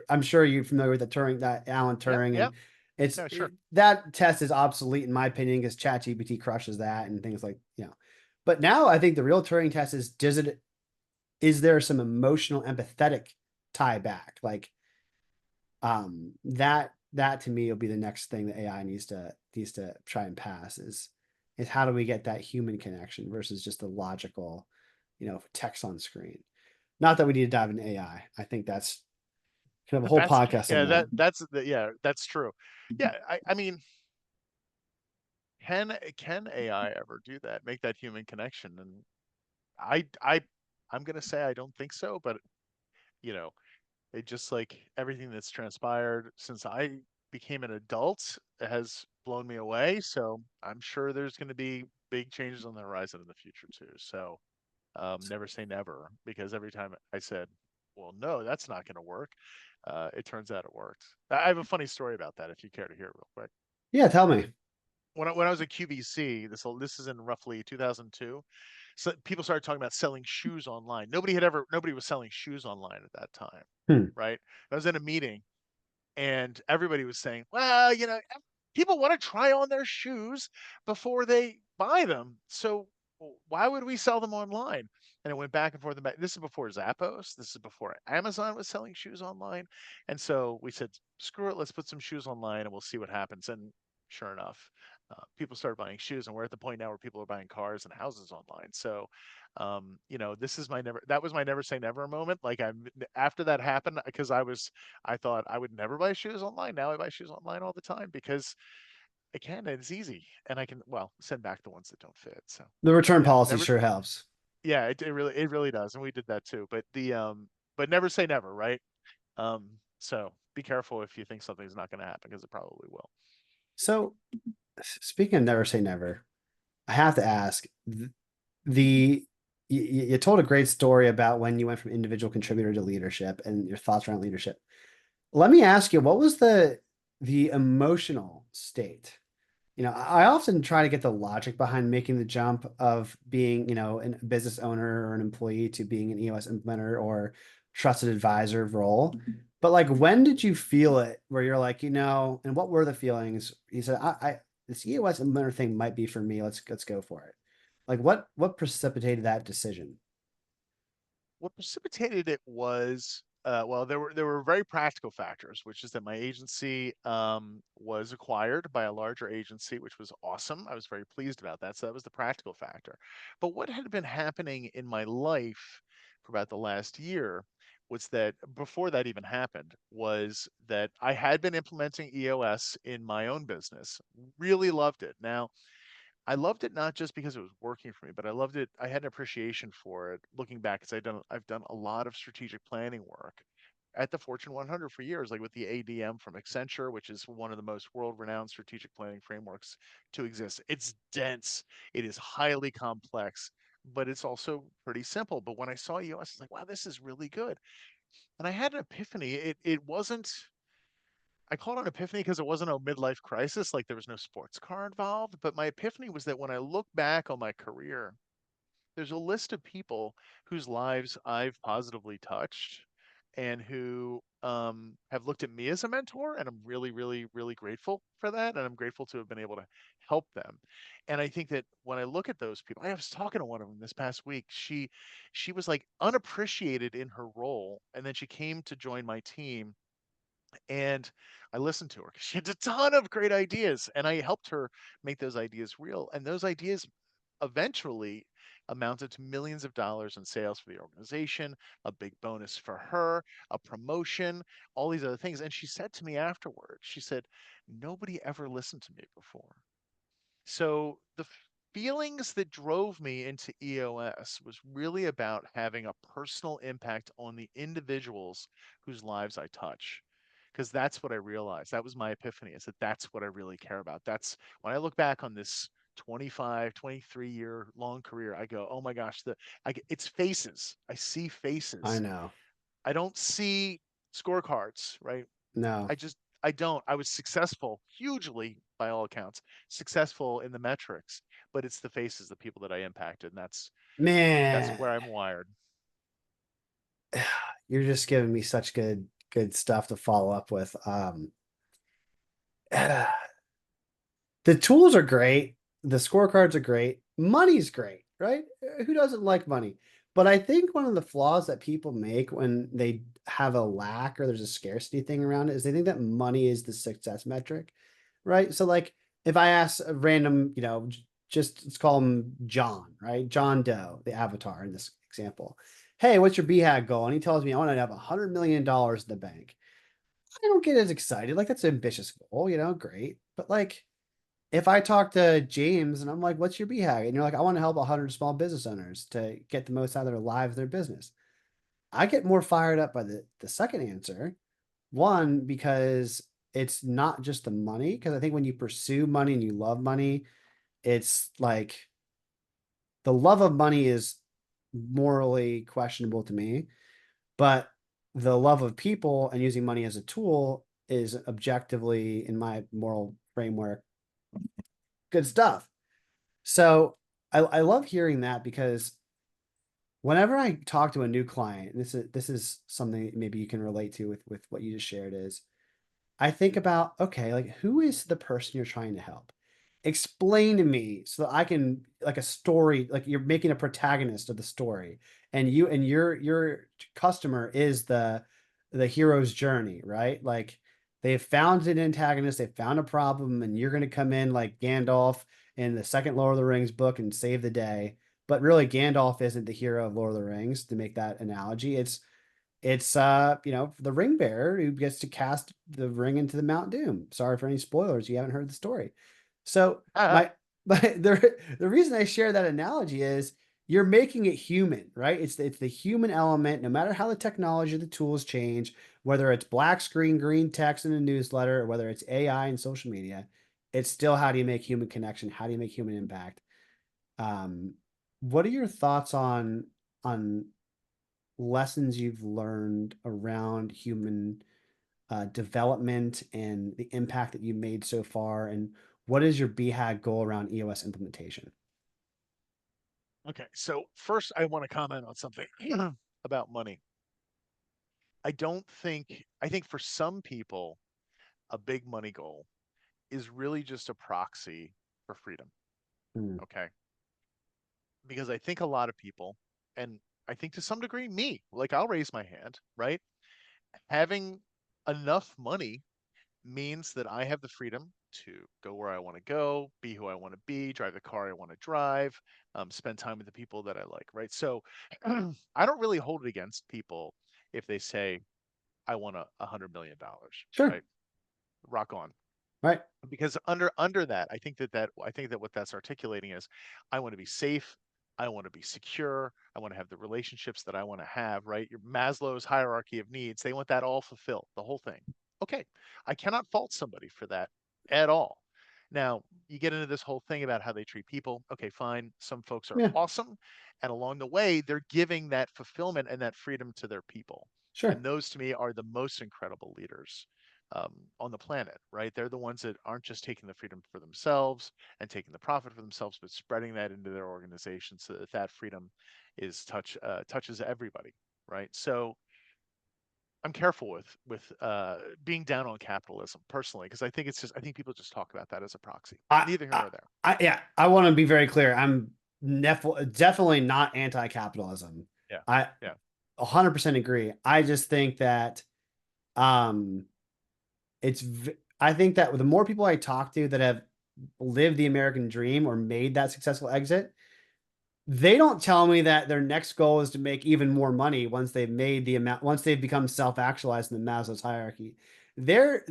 I'm sure you're familiar with the Turing, that Alan Yeah, Turing, yeah, and no, sure. that test is obsolete in my opinion, because ChatGPT crushes that and things like. But now I think the real Turing test is there some emotional, empathetic tie back? Like, that to me will be the next thing that AI needs to try and pass, is how do we get that human connection versus just the logical, text on screen. Not that we need to dive into AI. I think that's kind of a whole That's podcast on yeah, that. yeah, that's true. Yeah, I mean, can AI ever do that? Make that human connection? And I I I'm gonna say I don't think so, but you know, it just like everything that's transpired since I became an adult has blown me away. So I'm sure there's going to be big changes on the horizon in the future too. So never say never, because every time I said, well, no, that's not going to work, it turns out it worked. I have a funny story about that if you care to hear it real quick. Yeah, tell me. When I was at QVC, this is in roughly 2002. So people started talking about selling shoes online. Nobody was selling shoes online at that time, Hmm. right? I was in a meeting and everybody was saying, well, people want to try on their shoes before they buy them. So why would we sell them online? And it went back and forth and back. This is before Zappos. This is before Amazon was selling shoes online. And so we said, screw it, let's put some shoes online and we'll see what happens. And sure enough, people started buying shoes, and we're at the point now where people are buying cars and houses online. So, this is that was my never say never moment. Like after that happened, because I thought I would never buy shoes online. Now I buy shoes online all the time because I can, and it's easy, and I can, well, send back the ones that don't fit. So The return yeah, policy never. sure helps. Yeah, it really does, and we did that too. But never say never, right? So be careful if you think something's not going to happen, because it probably will. So, speaking of never say never, I have to ask, the you told a great story about when you went from individual contributor to leadership and your thoughts around leadership. Let me ask you, what was the emotional state I often try to get the logic behind making the jump of being, a business owner or an employee to being an EOS implementer or trusted advisor role. But like, when did you feel it where you're like, and what were the feelings? You said, this EOS implementer thing might be for me. Let's go for it. Like, what precipitated that decision? What precipitated it was, well, there were very practical factors, which is that my agency was acquired by a larger agency, which was awesome. I was very pleased about that. So that was the practical factor. But what had been happening in my life for about the last year was that before that even happened, was that I had been implementing EOS in my own business, really loved it. Now, I loved it not just because it was working for me, but I loved it. I had an appreciation for it looking back because I've done a lot of strategic planning work at the Fortune 100 for years, like with the ADM from Accenture, which is one of the most world-renowned strategic planning frameworks to exist. It's dense, it is highly complex, but it's also pretty simple. But when I saw EOS, I was like, wow, this is really good. And I had an epiphany. It wasn't I called it an epiphany because it wasn't a midlife crisis, like there was no sports car involved. But my epiphany was that when I look back on my career, there's a list of people whose lives I've positively touched and who have looked at me as a mentor. And I'm really, really, really grateful for that. And I'm grateful to have been able to help them. And I think that when I look at those people, I was talking to one of them this past week. She was like unappreciated in her role. And then she came to join my team and I listened to her 'cause she had a ton of great ideas, and I helped her make those ideas real. And those ideas eventually amounted to millions of dollars in sales for the organization, a big bonus for her, a promotion, all these other things. And she said to me afterwards, she said, nobody ever listened to me before. So the feelings that drove me into EOS was really about having a personal impact on the individuals whose lives I touch. Because that's what I realized. That was my epiphany, is that that's what I really care about. That's when I look back on this 25, 23-year long career, I go, oh my gosh, it's faces. I see I faces. know. I don't see scorecards, right? No, I don't. I was successful, hugely by all accounts, successful in the metrics, but it's the faces, the people that I impacted, and that's man, where I'm wired. you're just giving me such good stuff to follow up with. The tools are great. The scorecards are great. Money's great, right? Who doesn't like money? But I think one of the flaws that people make when they have a lack or there's a scarcity thing around it is they think that money is the success metric, right? So like if I ask a random, just let's call him John, right? John Doe, the avatar in this example. Hey, what's your BHAG goal? And he tells me I want to have $100 million in the bank. I don't get as excited. Like that's an ambitious goal, great. But like if I talk to James and I'm like, what's your BHAG? And you're like, I want to help 100 small business owners to get the most out of their lives, their business. I get more fired up by the second answer. One, because it's not just the money. Because I think when you pursue money and you love money, it's like the love of money is morally questionable to me. But the love of people and using money as a tool is objectively, in my moral framework, good stuff. So I love hearing that because whenever I talk to a new client, and this is something maybe you can relate to with what you just shared is I think about, okay, like who is the person you're trying to help? Explain to me so that I can like a story, like you're making a protagonist of the story, and your customer is the hero's journey, right? Like they found an antagonist, they found a problem, and you're gonna come in like Gandalf in the second Lord of the Rings book and save the day. But really, Gandalf isn't the hero of Lord of the Rings, to make that analogy. It's the ring bearer who gets to cast the ring into the Mount Doom. Sorry for any spoilers, you haven't heard the story. So Ah, my but the reason I share that analogy is you're making it human, right? It's the human element, no matter how the technology, the tools change, whether it's black screen, green text in a newsletter, or whether it's AI and social media, it's still how do you make human connection? How do you make human impact? Um, what are your thoughts on lessons you've learned around human development and the impact that you made so far? And what is your BHAG goal around EOS implementation? Okay, so first I want to comment on something about money. I think for some people, a big money goal is really just a proxy for freedom. Hmm. Okay. Because I think a lot of people, and I think to some degree me, like I'll raise my hand, right? Having enough money means that I have the freedom to go where I want to go, be who I want to be, drive the car I want to drive, spend time with the people that I like, right? So I don't really hold it against people if they say, I want $100 million, Sure. right? Rock on. Right. Because under that, I think that what that's articulating is I want to be safe, I want to be secure, I want to have the relationships that I want to have, right? Your Maslow's hierarchy of needs, they want that all fulfilled, the whole thing. Okay, I cannot fault somebody for that at all. Now, you get into this whole thing about how they treat people. Okay, fine. Some folks are Yeah. awesome. And along the way, they're giving that fulfillment and that freedom to their people. Sure. And those to me are the most incredible leaders on the planet, right? They're the ones that aren't just taking the freedom for themselves and taking the profit for themselves, but spreading that into their organization so that that freedom touches everybody, right? So I'm careful with being down on capitalism personally because I think people just talk about that as a proxy. I, Neither here I, nor there. yeah, I want to be very clear. I'm definitely not anti-capitalism. Yeah, I yeah, 100% agree. I just think that, um, I think that the more people I talk to that have lived the American dream or made that successful exit, they don't tell me that their next goal is to make even more money once they've made the amount, once they've become self-actualized in the Maslow's hierarchy. Their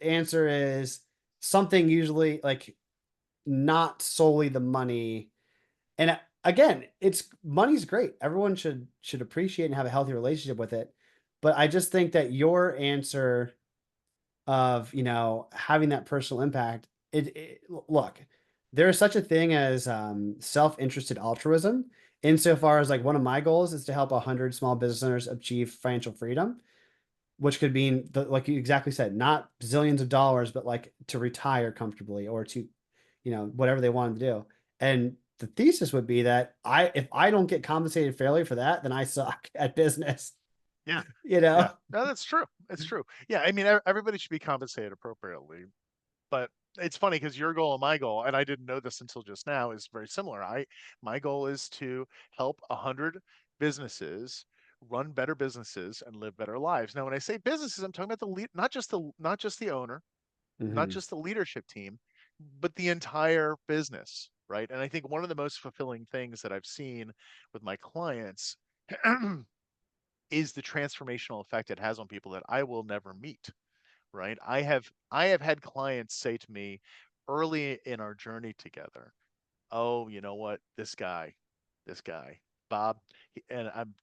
answer is something usually like not solely the money. And again, it's money's great. Everyone should appreciate and have a healthy relationship with it. But I just think that your answer of, having that personal impact, look, there is such a thing as self-interested altruism, insofar as like one of my goals is to help 100 small business owners achieve financial freedom, which could mean like you exactly said, not zillions of dollars, but like to retire comfortably or to, whatever they wanted to do. And the thesis would be that if I don't get compensated fairly for that, then I suck at business, yeah, you know? yeah. No, that's true. It's true. Yeah, I mean, everybody should be compensated appropriately. But it's funny because your goal and my goal, and I didn't know this until just now, is very similar. My goal is to help 100 businesses run better businesses and live better lives. Now, when I say businesses, I'm talking about the lead, not just the owner, not Hmm. just the leadership team, but the entire business, right? And I think one of the most fulfilling things that I've seen with my clients is the transformational effect it has on people that I will never meet, right? I have had clients say to me early in our journey together, "Oh, you know what? This guy, Bob, and I'm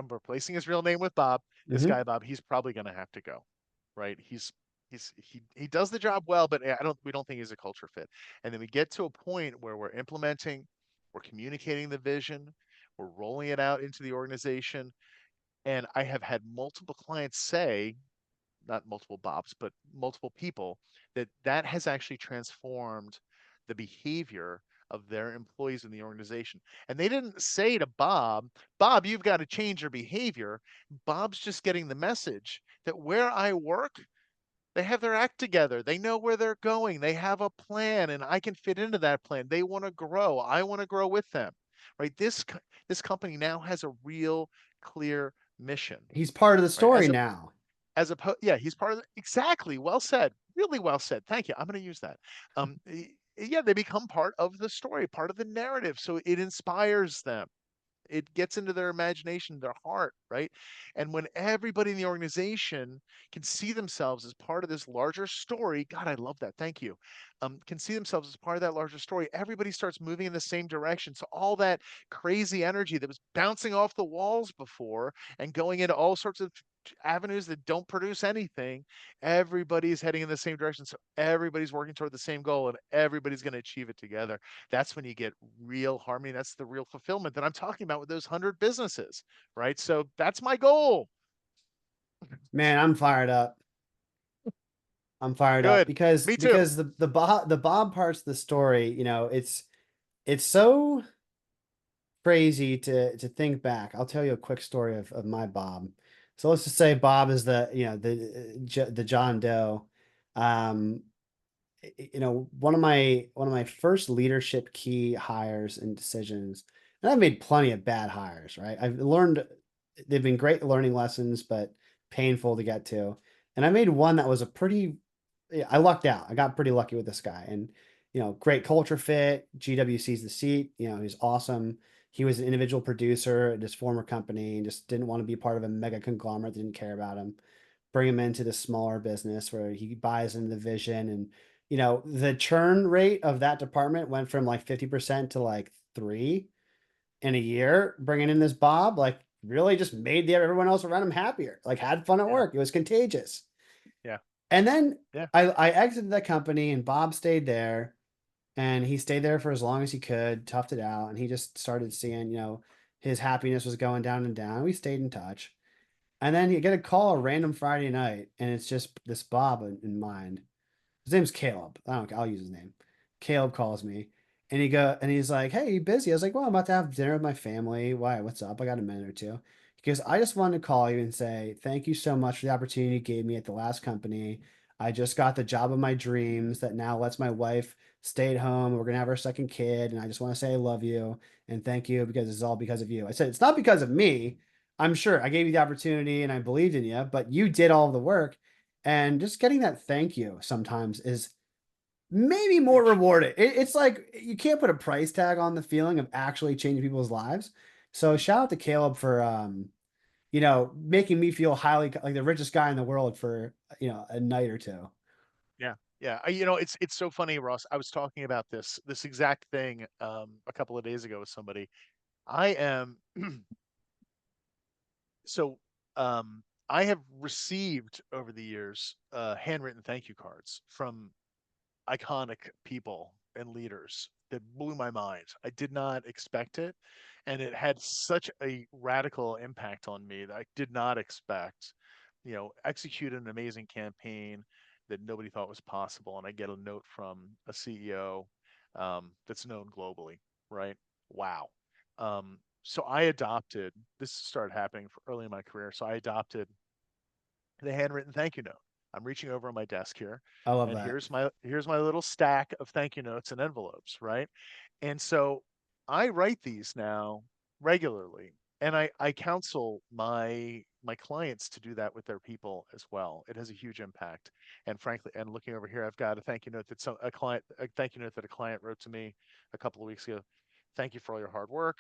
replacing his real name with Bob. This Hmm. guy, Bob, he's probably going to have to go, right? He does the job well, but we don't think he's a culture fit. And then we get to a point where we're implementing, we're communicating the vision, we're rolling it out into the organization, and I have had multiple clients say, not multiple Bobs, but multiple people, that has actually transformed the behavior of their employees in the organization. And they didn't say to Bob, Bob, you've got to change your behavior. Bob's just getting the message that where I work, they have their act together. They know where they're going. They have a plan, and I can fit into that plan. They want to grow. I want to grow with them. Right? This company now has a real clear mission, He's part of the right? story now. Yeah, he's part of exactly, well said, really well said, thank you, I'm going to use that. Yeah, they become part of the story, part of the narrative, so it inspires them, it gets into their imagination, their heart, right? And when everybody in the organization can see themselves as part of this larger story, God, I love that. Thank you. Can see themselves as part of that larger story. Everybody starts moving in the same direction. So all that crazy energy that was bouncing off the walls before and going into all sorts of avenues that don't produce anything, everybody's heading in the same direction. So everybody's working toward the same goal and everybody's going to achieve it together. That's when you get real harmony. That's the real fulfillment that I'm talking about with those 100 businesses, right? So that's my goal. Man, I'm fired up. I'm fired up Good. because Me too. the Bob parts of the story, it's so crazy to think back. I'll tell you a quick story of my Bob. So let's just say Bob is the John Doe. Um, one of my first leadership key hires and decisions, and I've made plenty of bad hires, right? I've learned they've been great learning lessons, but painful to get to. And I made one that was a pretty, yeah, I lucked out. I got pretty lucky with this guy, and great culture fit. GWC's the seat. He's awesome. He was an individual producer at his former company and just didn't want to be part of a mega conglomerate that didn't care about him. Bring him into the smaller business where he buys into the vision. And the churn rate of that department went from like 50% to like 3 in a year. Bringing in this Bob, like, really just made everyone else around him happier, like had fun at Yeah. work. It was contagious. Yeah. And then Yeah. I exited that company and Bob stayed there, and he stayed there for as long as he could, toughed it out, and he just started seeing, his happiness was going down and down. We stayed in touch. And then you get a call a random Friday night, and it's just this Bob in mind. His name's Caleb. I'll use his name. Caleb calls me, and he's like, "Hey, you busy?" I was like, "Well, I'm about to have dinner with my family. Why? What's up? I got a minute or two." He goes, "I just wanted to call you and say thank you so much for the opportunity you gave me at the last company. I just got the job of my dreams that now lets my wife stay at home. We're gonna have our second kid, and I just want to say I love you and thank you because it's all because of you." I said, "It's not because of me. I'm sure I gave you the opportunity and I believed in you, but you did all of the work." And just getting that thank you sometimes is maybe more Huge. rewarding. It's like you can't put a price tag on the feeling of actually changing people's lives. So Mm. shout out to Caleb for making me feel highly like the richest guy in the world for a night or two. Yeah. Yeah. It's so funny, Ross. I was talking about this exact thing a couple of days ago with somebody. I am so I have received over the years handwritten thank you cards from iconic people and leaders that blew my mind. I did not expect it, and it had such a radical impact on me that I did not expect. Execute an amazing campaign that nobody thought was possible, and I get a note from a CEO that's known globally, right? Wow. So I adopted. This started happening early in my career. So I adopted the handwritten thank you note. I'm reaching over on my desk here, I love and that. here's my little stack of thank you notes and envelopes, right? And so I write these now regularly, and I counsel my clients to do that with their people as well. It has a huge impact. And frankly, and looking over here, I've got a thank you note a thank you note that a client wrote to me a couple of weeks ago. Thank you for all your hard work.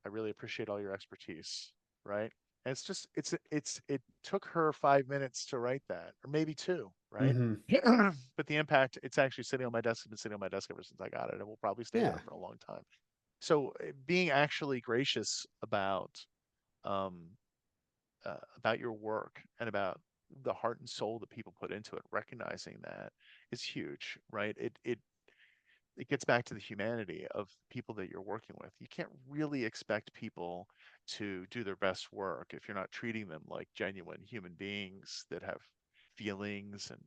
I really appreciate all your expertise, right? And it took her 5 minutes to write that, or maybe two, right? Hmm. But the impact, it's actually sitting on my desk. It's been sitting on my desk ever since I got it, and will probably stay there Yeah. for a long time. So being actually gracious um, about your work and about the heart and soul that people put into it, recognizing that is huge, right? It gets back to the humanity of people that you're working with. You can't really expect people to do their best work if you're not treating them like genuine human beings that have feelings and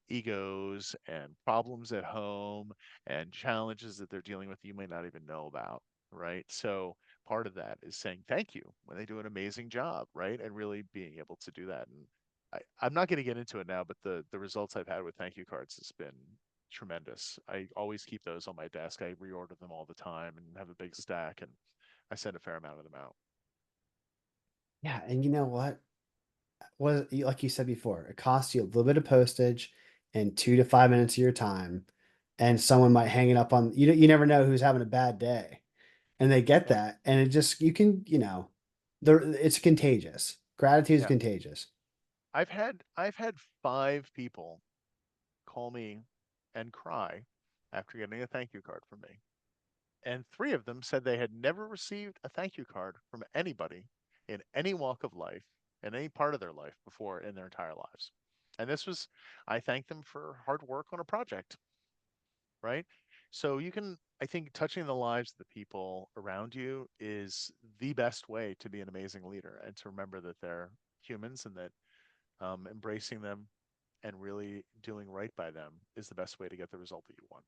egos and problems at home and challenges that they're dealing with you may not even know about, right? So part of that is saying thank you when they do an amazing job, right? And really being able to do that. And I'm not going to get into it now, but the results I've had with thank you cards has been tremendous. I always keep those on my desk. I reorder them all the time and have a big stack, and I send a fair amount of them out. Yeah, and you know what? Like you said before, it costs you a little bit of postage and 2 to 5 minutes of your time, and someone might hang it up on you. You never know who's having a bad day, and they get Yeah, that, and it just you can it's contagious. Gratitude is yeah. contagious. I've had 5 people call me and cry after getting a thank you card from me, and 3 of them said they had never received a thank you card from anybody in any walk of life, in any part of their life before in their entire lives. And this was, I thanked them for hard work on a project, right? So I think touching the lives of the people around you is the best way to be an amazing leader and to remember that they're humans and that embracing them and really doing right by them is the best way to get the result that you want.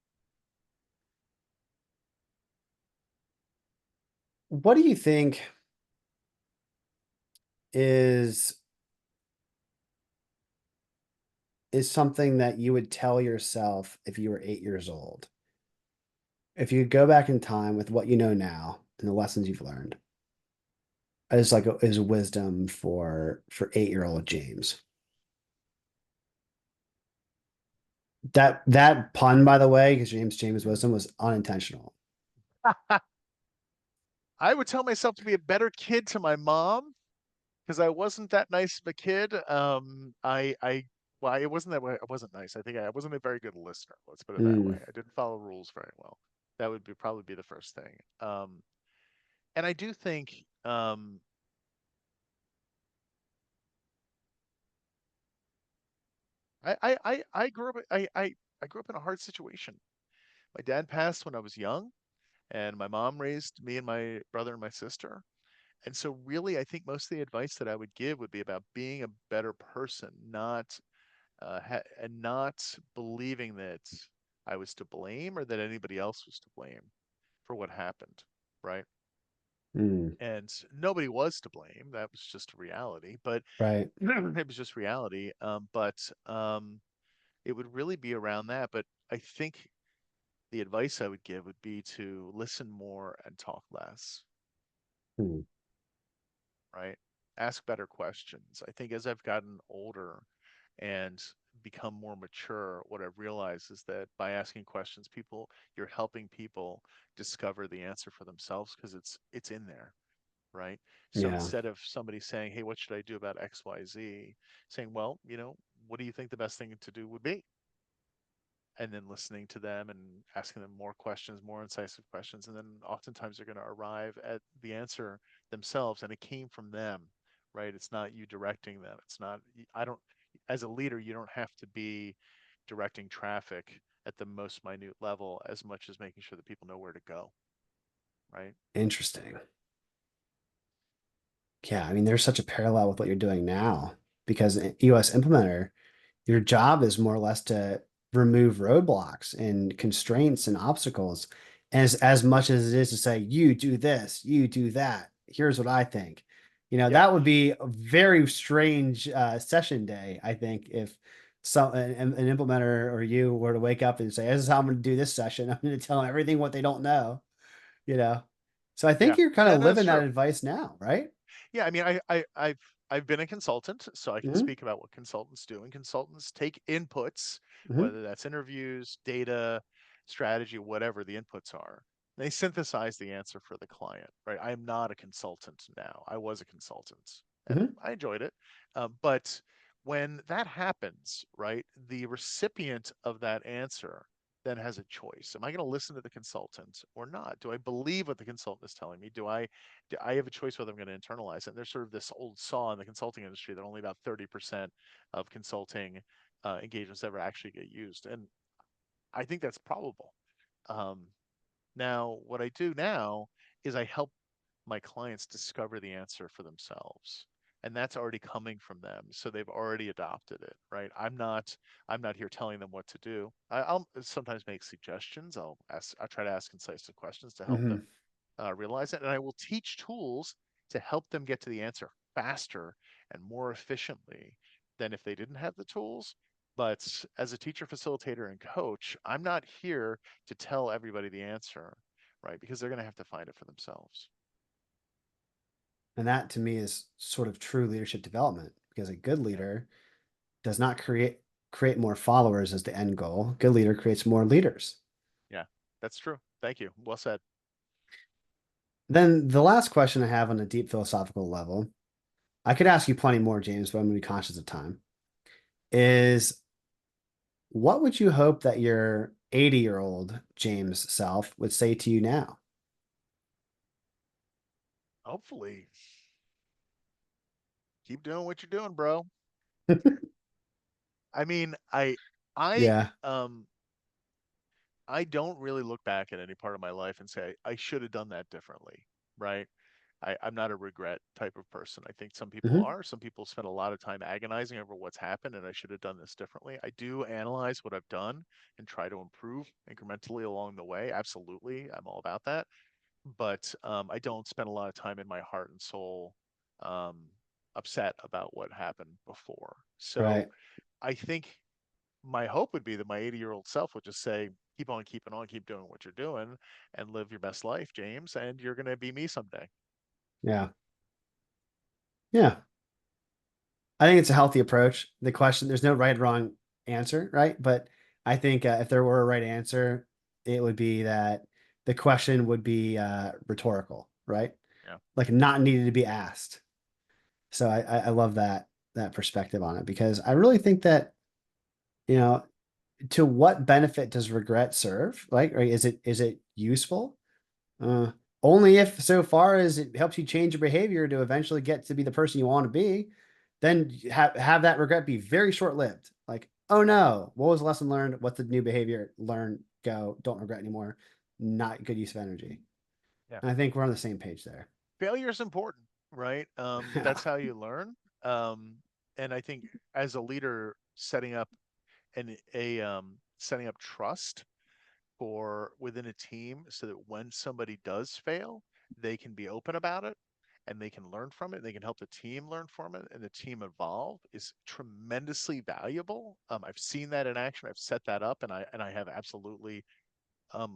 What do you think is is something that you would tell yourself if you were 8 years old? If you could go back in time with what you know now and the lessons you've learned, as like as wisdom for 8-year-old James. That pun, by the way, because James wisdom was unintentional. I would tell myself to be a better kid to my mom because I wasn't that nice of a kid. Well, it wasn't that way. I wasn't nice. I think I wasn't a very good listener. Let's put it that way. Mm, I didn't follow rules very well. That would be probably be the first thing. And I do think, I grew up, I grew up in a hard situation. My dad passed when I was young, and my mom raised me and my brother and my sister. And so really, I think most of the advice that I would give would be about being a better person, and not believing that I was to blame or that anybody else was to blame for what happened, right? mm, And nobody was to blame. That was just reality, but right. it was just reality. But it would really be around that. But I think the advice I would give would be to listen more and talk less, Mm, right? Ask better questions. I think as I've gotten older and become more mature, what I've realized is that by asking questions, you're helping people discover the answer for themselves because it's in there, right? So yeah. instead of somebody saying, "Hey, what should I do about XYZ?" saying, "Well, what do you think the best thing to do would be?" And then listening to them and asking them more questions, more incisive questions, and then oftentimes they're going to arrive at the answer themselves, and it came from them, right? It's not you directing them. It's not. I don't. As a leader, you don't have to be directing traffic at the most minute level as much as making sure that people know where to go, right? Interesting. Yeah, I mean, there's such a parallel with what you're doing now because in EOS Implementer, your job is more or less to remove roadblocks and constraints and obstacles as much as it is to say, you do this, you do that. Here's what I think. Yep. That would be a very strange session day, I think, if an implementer or you were to wake up and say, this is how I'm going to do this session. I'm going to tell them everything what they don't know, you know. So I think Yeah. you're kind Yeah. of No, that's living that true. advice now, right? Yeah, I mean, I've been a consultant, so I can Hmm. speak about what consultants do. And consultants take inputs, Hmm. whether that's interviews, data, strategy, whatever the inputs are. They synthesize the answer for the client, right? I am not a consultant now. I was a consultant, and Hmm. I enjoyed it. But when that happens, right, the recipient of that answer then has a choice. Am I going to listen to the consultant or not? Do I believe what the consultant is telling me? I have a choice whether I'm going to internalize it. And there's sort of this old saw in the consulting industry that only about 30% of consulting engagements ever actually get used. And I think that's probable. Um, Now, what I do now is I help my clients discover the answer for themselves. And that's already coming from them. So they've already adopted it, right? I'm not here telling them what to do. I'll sometimes make suggestions. I'll try to ask incisive questions to help Hmm. them realize it. And I will teach tools to help them get to the answer faster and more efficiently than if they didn't have the tools. But as a teacher, facilitator, and coach, I'm not here to tell everybody the answer, right? Because they're going to have to find it for themselves. And that to me is sort of true leadership development because a good Yeah. leader does not create more followers as the end goal. Good leader creates more leaders. Yeah. That's true. Thank you. Well said. Then the last question I have on a deep philosophical level, I could ask you plenty more, James, but I'm going to be conscious of time, is what would you hope that your 80-year-old James self would say to you now? Hopefully, keep doing what you're doing, bro. I mean, I, Yeah. I don't really look back at any part of my life and say I should have done that differently, right? I'm not a regret type of person. I think some people Hmm. are. Some people spend a lot of time agonizing over what's happened and I should have done this differently. I do analyze what I've done and try to improve incrementally along the way. Absolutely. I'm all about that. But I don't spend a lot of time in my heart and soul um, upset about what happened before. So Right. I think my hope would be that my 80-year-old self would just say, keep on keeping on, keep doing what you're doing and live your best life, James, and you're going to be me someday. Yeah. Yeah. I think it's a healthy approach. The question, there's no right or wrong answer, right? But I think if there were a right answer, it would be that the question would be rhetorical, right? Yeah. Like not needed to be asked. So I love that perspective on it because I really think that, you know, to what benefit does regret serve? Like, right? Is it useful? Uh, Only if so far as it helps you change your behavior to eventually get to be the person you want to be, then have that regret be very short lived. Like, oh Yeah. no, what was the lesson learned? What's the new behavior? Learn, go, don't regret anymore. Not good use of energy. Yeah. And I think we're on the same page there. Failure is important, right? Yeah. That's how you learn. Um, and I think as a leader, setting up trust for within a team so that when somebody does fail, they can be open about it and they can learn from it. They can help the team learn from it and the team evolve is tremendously valuable. I've seen that in action. I've set that up, and I have absolutely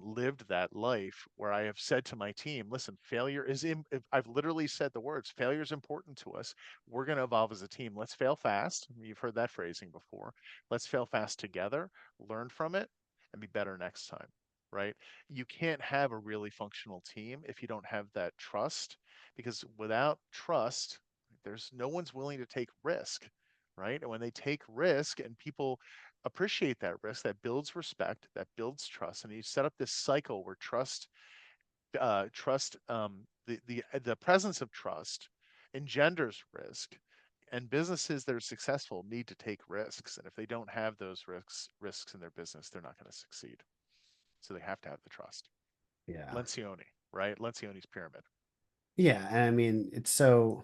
lived that life where I have said to my team, listen, failure is I've literally said the words, failure is important to us. We're going to evolve as a team. Let's fail fast. You've heard that phrasing before. Let's fail fast together, learn from it, and be better next time. Right? You can't have a really functional team if you don't have that trust, because without trust, there's no one's willing to take risk. Right? And when they take risk and people appreciate that risk, that builds respect, that builds trust, and you set up this cycle where the presence of trust engenders risk, and businesses that are successful need to take risks, and if they don't have those risks in their business, they're not going to succeed. So they have to have the trust. Yeah. Lencioni, right? Lencioni's pyramid. Yeah. And I mean, it's so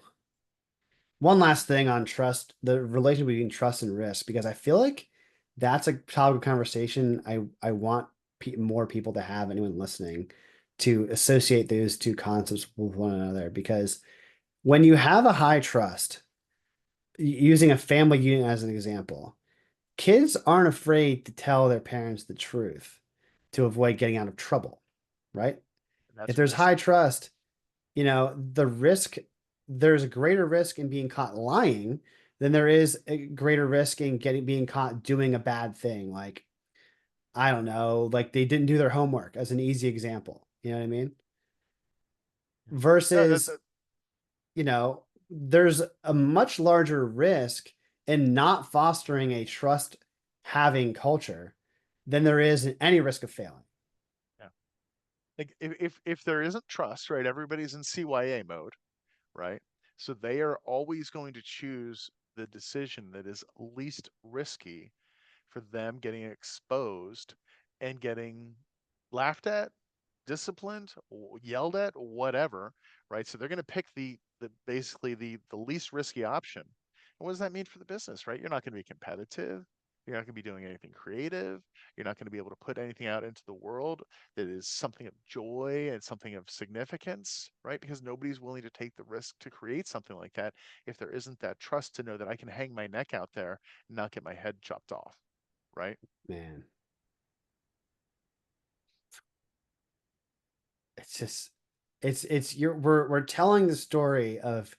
one last thing on trust, the relation between trust and risk, because I feel like that's a topic of conversation I want more people to have, anyone listening, to associate those two concepts with one another. Because when you have a high trust, using a family unit as an example, kids aren't afraid to tell their parents the truth to avoid getting out of trouble, right? And If that's there's risk. high trust, there's a greater risk in being caught lying than there is a greater risk in being caught doing a bad thing. Like, I don't know, like they didn't do their homework as an easy example. You know what I mean? Yeah. No, Versus, there's a much larger risk in not fostering a trust having culture than there is in any risk of failing. yeah. Like if there isn't trust, right? Everybody's in CYA mode, right? So they are always going to choose the decision that is least risky for them getting exposed and getting laughed at, disciplined, yelled at, whatever, right? So they're going to pick the basically the least risky option. And what does that mean for the business, right? You're not going to be competitive. You're not going to be doing anything creative. You're not going to be able to put anything out into the world that is something of joy and something of significance, right? Because nobody's willing to take the risk to create something like that if there isn't that trust to know that I can hang my neck out there and not get my head chopped off, right? Man, it's just it's you're we're telling the story of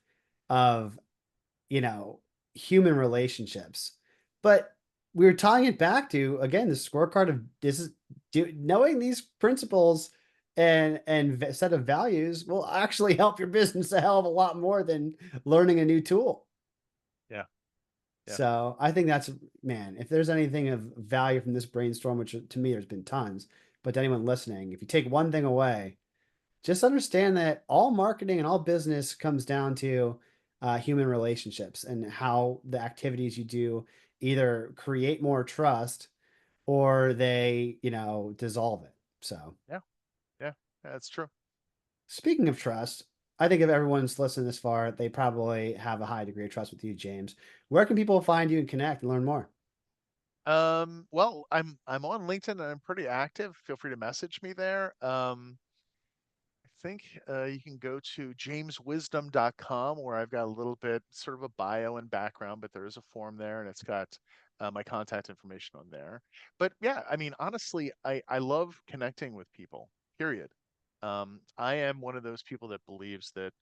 you know human relationships, but we're tying it back to again the scorecard of this is knowing these principles and set of values will actually help your business a hell of a lot more than learning a new tool. Yeah, yeah, So I think that's, man, if there's anything of value from this brainstorm, which to me there's been tons, but to anyone listening, if you take one thing away, just understand that all marketing and all business comes down to human relationships and how the activities you do either create more trust or they, dissolve it. So yeah, yeah. That's true. speaking of trust, I think if everyone's listened this far, they probably have a high degree of trust with you, James. Where can people find you and connect and learn more? Well, I'm on LinkedIn and I'm pretty active. Feel free to message me there. I think you can go to jameswisdom.com where I've got a little bit sort of a bio and background, but there is a form there and it's got my contact information on there. But yeah, I mean, honestly, I love connecting with people, period. I am one of those people that believes that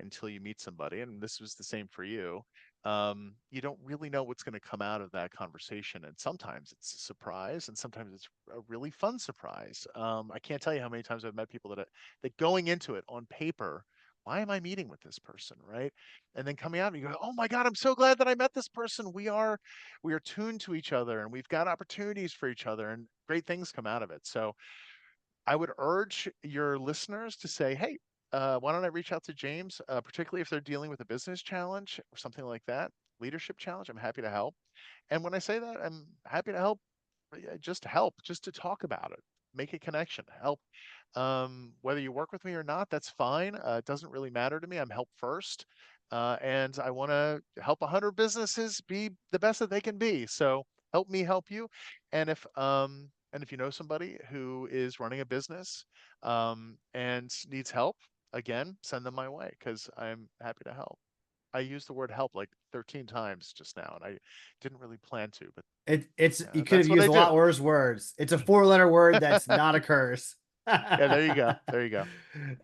until you meet somebody, and this was the same for you, you don't really know what's going to come out of that conversation. And sometimes it's a surprise, and sometimes it's a really fun surprise. I can't tell you how many times I've met people that going into it on paper, why am I meeting with this person, right? And then coming out and you go, oh my God, I'm so glad that I met this person. We are tuned to each other, and we've got opportunities for each other, and great things come out of it. So I would urge your listeners to say, hey, why don't I reach out to James, particularly if they're dealing with a business challenge or something like that, leadership challenge. I'm happy to help. And when I say that, I'm happy to help, just to talk about it, make a connection, help. Whether you work with me or not, that's fine. It doesn't really matter to me. I'm help first. And I want to help 100 businesses be the best that they can be. So help me help you. And if you know somebody who is running a business and needs help, again, send them my way because I'm happy to help. I used the word help like 13 times just now, and I didn't really plan to, but It's you could have that's what used I a lot do. worse words. It's a four-letter word that's not a curse. Yeah, there you go. There you go.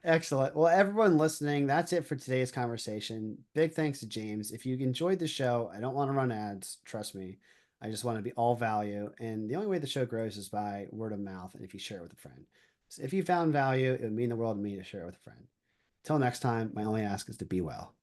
Excellent. Well, everyone listening, that's it for today's conversation. Big thanks to James. If you enjoyed the show, I don't want to run ads. Trust me. I just want to be all value. And the only way the show grows is by word of mouth and if you share it with a friend. So if you found value, it would mean the world to me to share it with a friend. Till next time, my only ask is to be well.